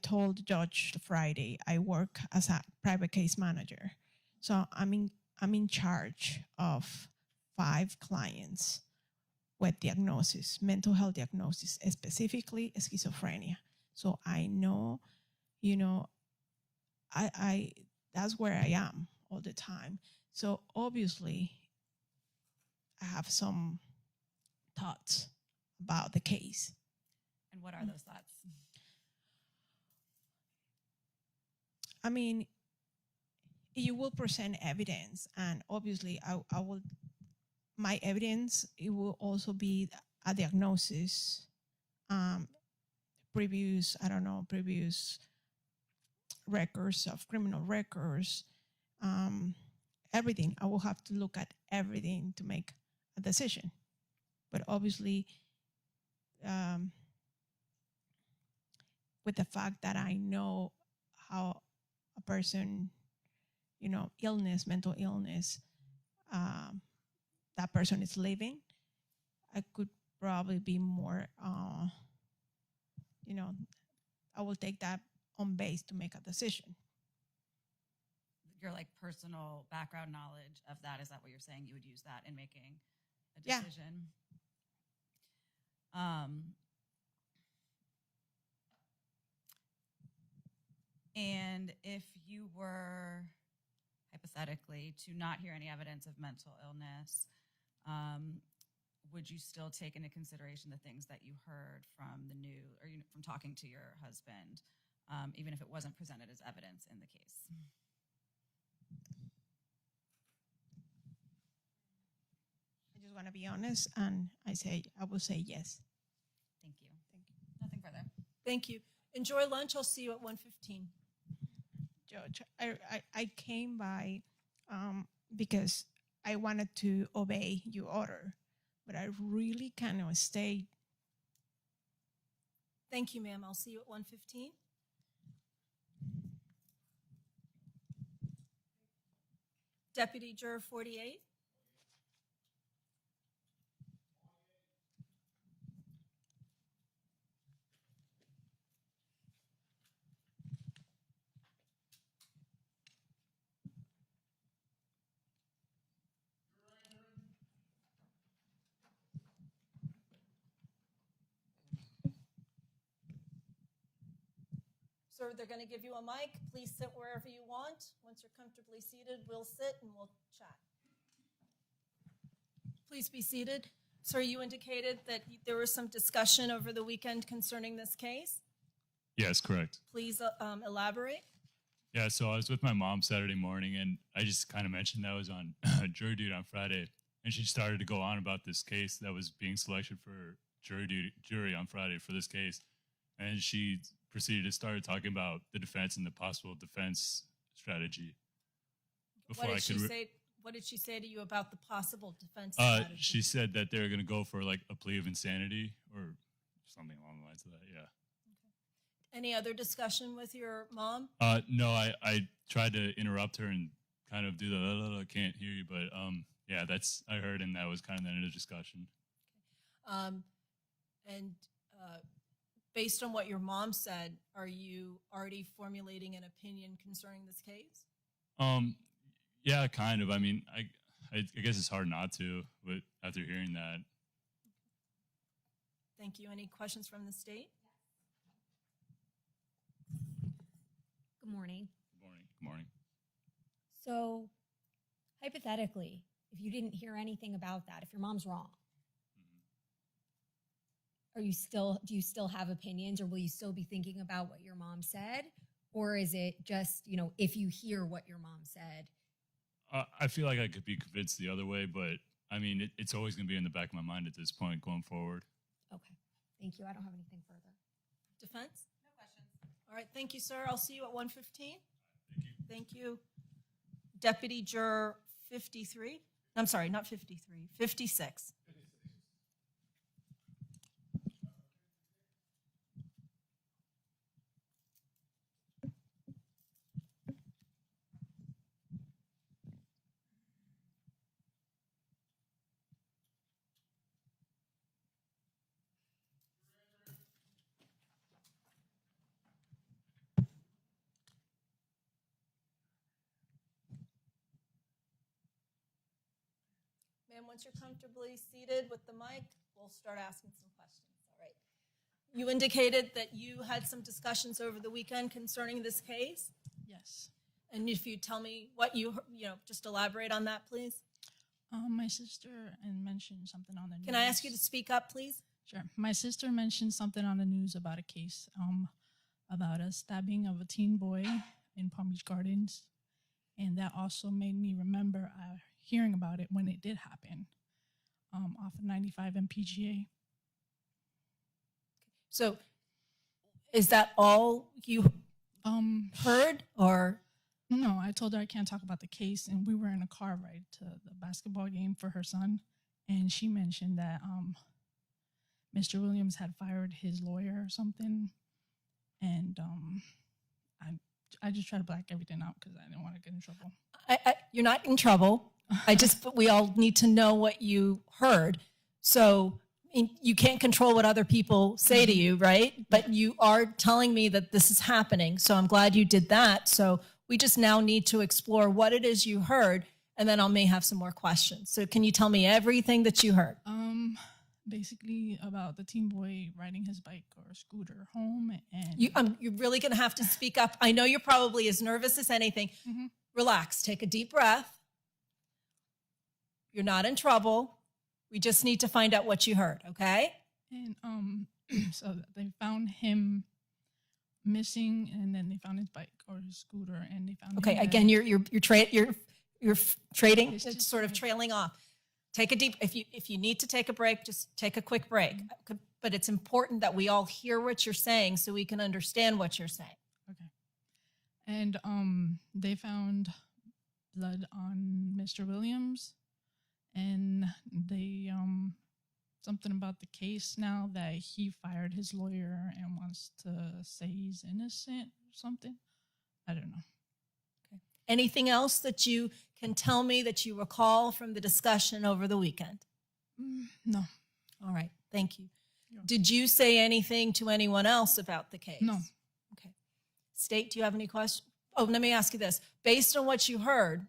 told Judge Friday. I work as a private case manager, so I'm in charge of 5 clients with diagnosis, mental health diagnosis, specifically schizophrenia. So I know, I that's where I am all the time. So obviously, I have some thoughts about the case. And what are those thoughts? I mean, you will present evidence, and obviously, I will. My evidence, it will also be a diagnosis, previous records of criminal records, everything. I will have to look at everything to make a decision. But obviously, with the fact that I know how a person, mental illness, that person is living, I could probably be more, I will take that on base to make a decision. Your personal background knowledge of that, is that what you're saying? You would use that in making a Yeah. decision? And if you were hypothetically, to not hear any evidence of mental illness, would you still take into consideration the things that you heard from the news or from talking to your husband, even if it wasn't presented as evidence in the case? I just want to be honest, and I will say yes. Thank you. Nothing further. Thank you. Enjoy lunch. I'll see you at 1:15. Judge, I came by because I wanted to obey your order, but I really cannot stay. Thank you, ma'am. I'll see you at 1:15. Deputy Juror 48. Sir, they're going to give you a mic. Please sit wherever you want. Once you're comfortably seated, we'll sit and we'll chat. Please be seated. Sir, you indicated that there was some discussion over the weekend concerning this case. Yes, correct. Please elaborate. Yeah, so I was with my mom Saturday morning, and I just kind of mentioned that I was on jury duty on Friday, and she started to go on about this case that was being selected for jury on Friday for this case, and she proceeded to start talking about the defense and the possible defense strategy. What did she say to you about the possible defense strategy? She said that they're going to go for like a plea of insanity or something along the lines of that. Yeah. Any other discussion with your mom? No, I tried to interrupt her and kind of do the can't hear you, but yeah, that's I heard, and that was kind of the end of the discussion. Based on what your mom said, are you already formulating an opinion concerning this case? Yeah, kind of. I mean, I guess it's hard not to, but after hearing that. Thank you. Any questions from the state? Good morning. Good morning. Good morning. So, hypothetically, if you didn't hear anything about that, if your mom's wrong, do you still have opinions, or will you still be thinking about what your mom said? Or is it just, if you hear what your mom said? I feel like I could be convinced the other way, but I mean, it's always going to be in the back of my mind at this point going forward. Okay. Thank you. I don't have anything further. Defense? No questions. All right. Thank you, sir. I'll see you at 1:15. Thank you. Thank you. Deputy Juror 53. I'm sorry, not 53, 56. Ma'am, once you're comfortably seated with the mic, we'll start asking some questions. All right. You indicated that you had some discussions over the weekend concerning this case. Yes. And if you tell me what just elaborate on that, please. My sister mentioned something on the news. Can I ask you to speak up, please? Sure. My sister mentioned something on the news about a case about a stabbing of a teen boy in Palm Beach Gardens. And that also made me remember hearing about it when it did happen off of 95 MPGA. So is that all you heard, or? No, I told her I can't talk about the case, and we were in a car ride to the basketball game for her son, and she mentioned that Mr. Williams had fired his lawyer or something, and I just try to black everything out because I didn't want to get in trouble. You're not in trouble. We all need to know what you heard. So you can't control what other people say to you, right? But you are telling me that this is happening. So I'm glad you did that. So we just now need to explore what it is you heard, and then I may have some more questions. So can you tell me everything that you heard? Basically about the teen boy riding his bike or scooter home, and You're really going to have to speak up. I know you're probably as nervous as anything. relax, take a deep breath. You're not in trouble. We just need to find out what you heard, okay? And so they found him missing, and then they found his bike or his scooter, and they found Okay, him again, dead. you're trading, It's it's just sort of trailing off. Take a deep, if you need to take a break, just take a quick break. But it's important that we all hear what you're saying so we can understand what you're saying. Okay. And they found blood on Mr. Williams, and they something about the case now that he fired his lawyer and wants to say he's innocent or something. I don't know. Anything else that you can tell me that you recall from the discussion over the weekend? No. All right, thank you. Did you say anything to anyone else about the case? No. Okay. State, do you have any questions? Oh, let me ask you this. Based on what you heard,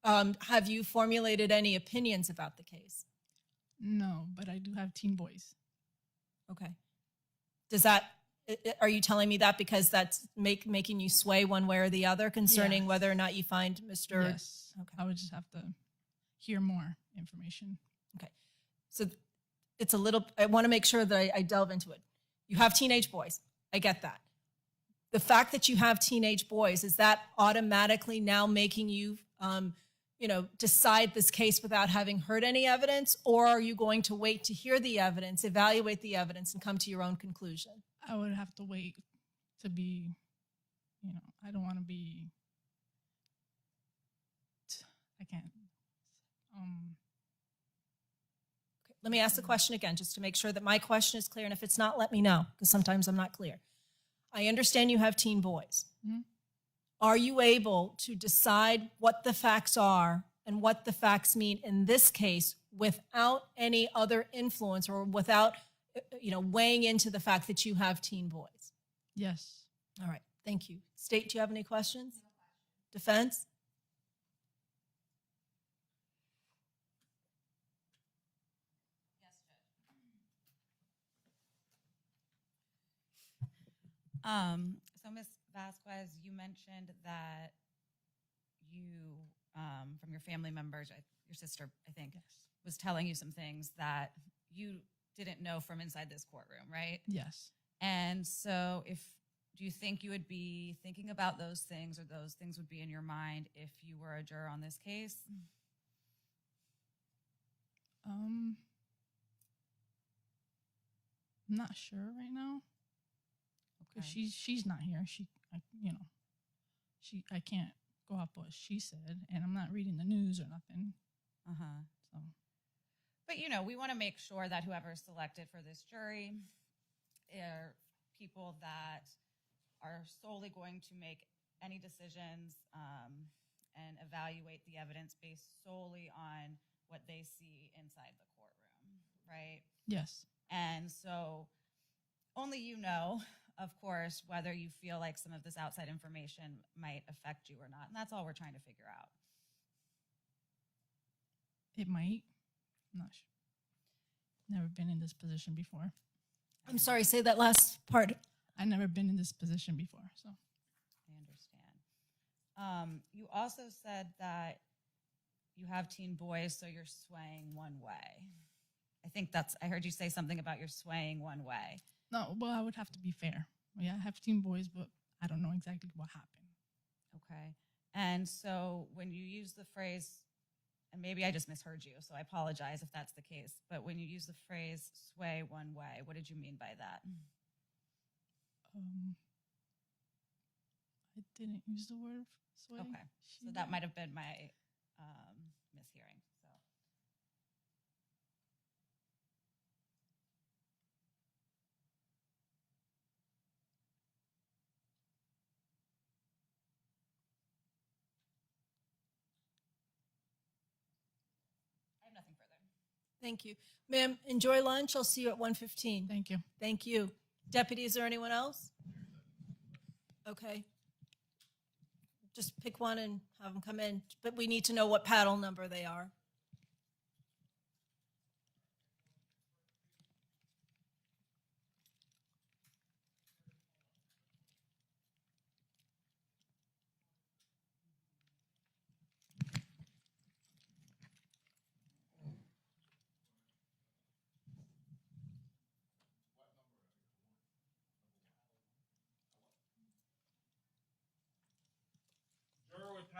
have you formulated any opinions about the case? No, but I do have teen boys. Okay. Does that, are you telling me that because that's making you sway one way or the other concerning Yes. whether or not you find Mr. Yes. Okay. I would just have to hear more information. Okay. So it's a little, I want to make sure that I delve into it. You have teenage boys. I get that. The fact that you have teenage boys, is that automatically now making you, decide this case without having heard any evidence? Or are you going to wait to hear the evidence, evaluate the evidence, and come to your own conclusion? I would have to wait to be, I don't want to be, I can't. Let me ask the question again, just to make sure that my question is clear. And if it's not, let me know, because sometimes I'm not clear. I understand you have teen boys. Mhm. Are you able to decide what the facts are and what the facts mean in this case without any other influence or without, weighing into the fact that you have teen boys? Yes. All right. Thank you. State, do you have any questions? Defense? So Ms. Vasquez, you mentioned that you, from your family members, your sister, I think, was telling you some things that you didn't know from inside this courtroom, right? Yes. And so do you think you would be thinking about those things, or those things would be in your mind if you were a juror on this case? I'm not sure right now. Okay. She's not here. I can't go off what she said, and I'm not reading the news or nothing. Uh-huh. So, but we want to make sure that whoever is selected for this jury are people that are solely going to make any decisions and evaluate the evidence based solely on what they see inside the courtroom, right? yes. And so only of course, whether you feel like some of this outside information might affect you or not. And that's all we're trying to figure out. It might. I'm not sure. Never been in this position before. I'm sorry, say that last part. I've never been in this position before, so. I understand. You also said that you have teen boys, so you're swaying one way. I heard you say something about you're swaying one way. No, well, I would have to be fair. Yeah, I have teen boys, but I don't know exactly what happened. Okay. And so when you use the phrase, and maybe I just misheard you, so I apologize if that's the case, but when you use the phrase sway one way, what did you mean by that? I didn't use the word sway. Okay. So that might have been my mishearing. So. I have nothing further. Thank you. Ma'am, enjoy lunch. I'll see you at 1:15. Thank you. Thank you. Deputy, is there anyone else? Okay. Just pick one and have them come in, but we need to know what paddle number they are.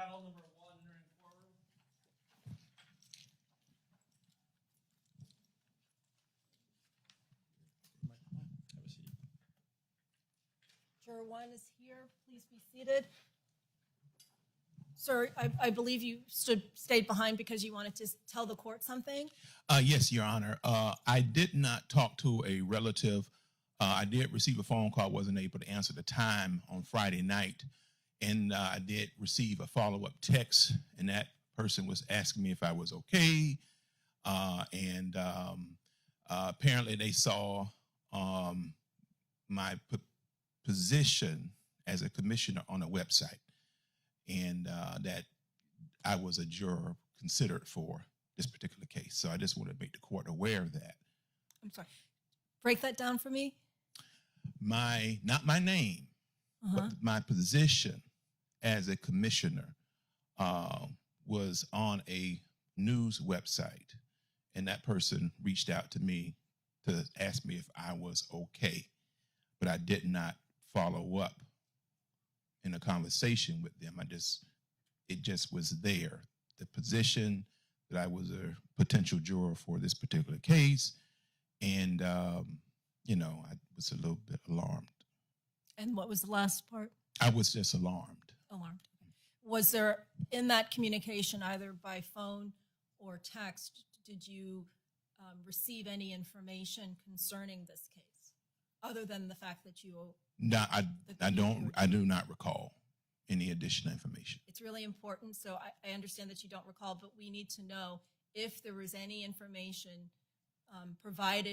Battle number 1 in courtroom. Juror 1 is here. Please be seated. Sir, I believe you stayed behind because you wanted to tell the court something. Yes, Your Honor. I did not talk to a relative. I did receive a phone call, wasn't able to answer the time on Friday night. And I did receive a follow-up text, and that person was asking me if I was okay. Apparently they saw my position as a commissioner on a website, and that I was a juror considered for this particular case. So I just want to make the court aware of that. I'm sorry. Break that down for me. Not my name, but my position as a commissioner was on a news website, and that person reached out to me to ask me if I was okay, but I did not follow up in a conversation with them. It just was there. The position that I was a potential juror for this particular case, and I was a little bit alarmed. And what was the last part? I was just alarmed. Alarmed. Was there, in that communication, either by phone or text, did you receive any information concerning this case, other than the fact that you? No, I do not recall any additional information. It's really important. So I understand that you don't recall, but we need to know if there was any information provided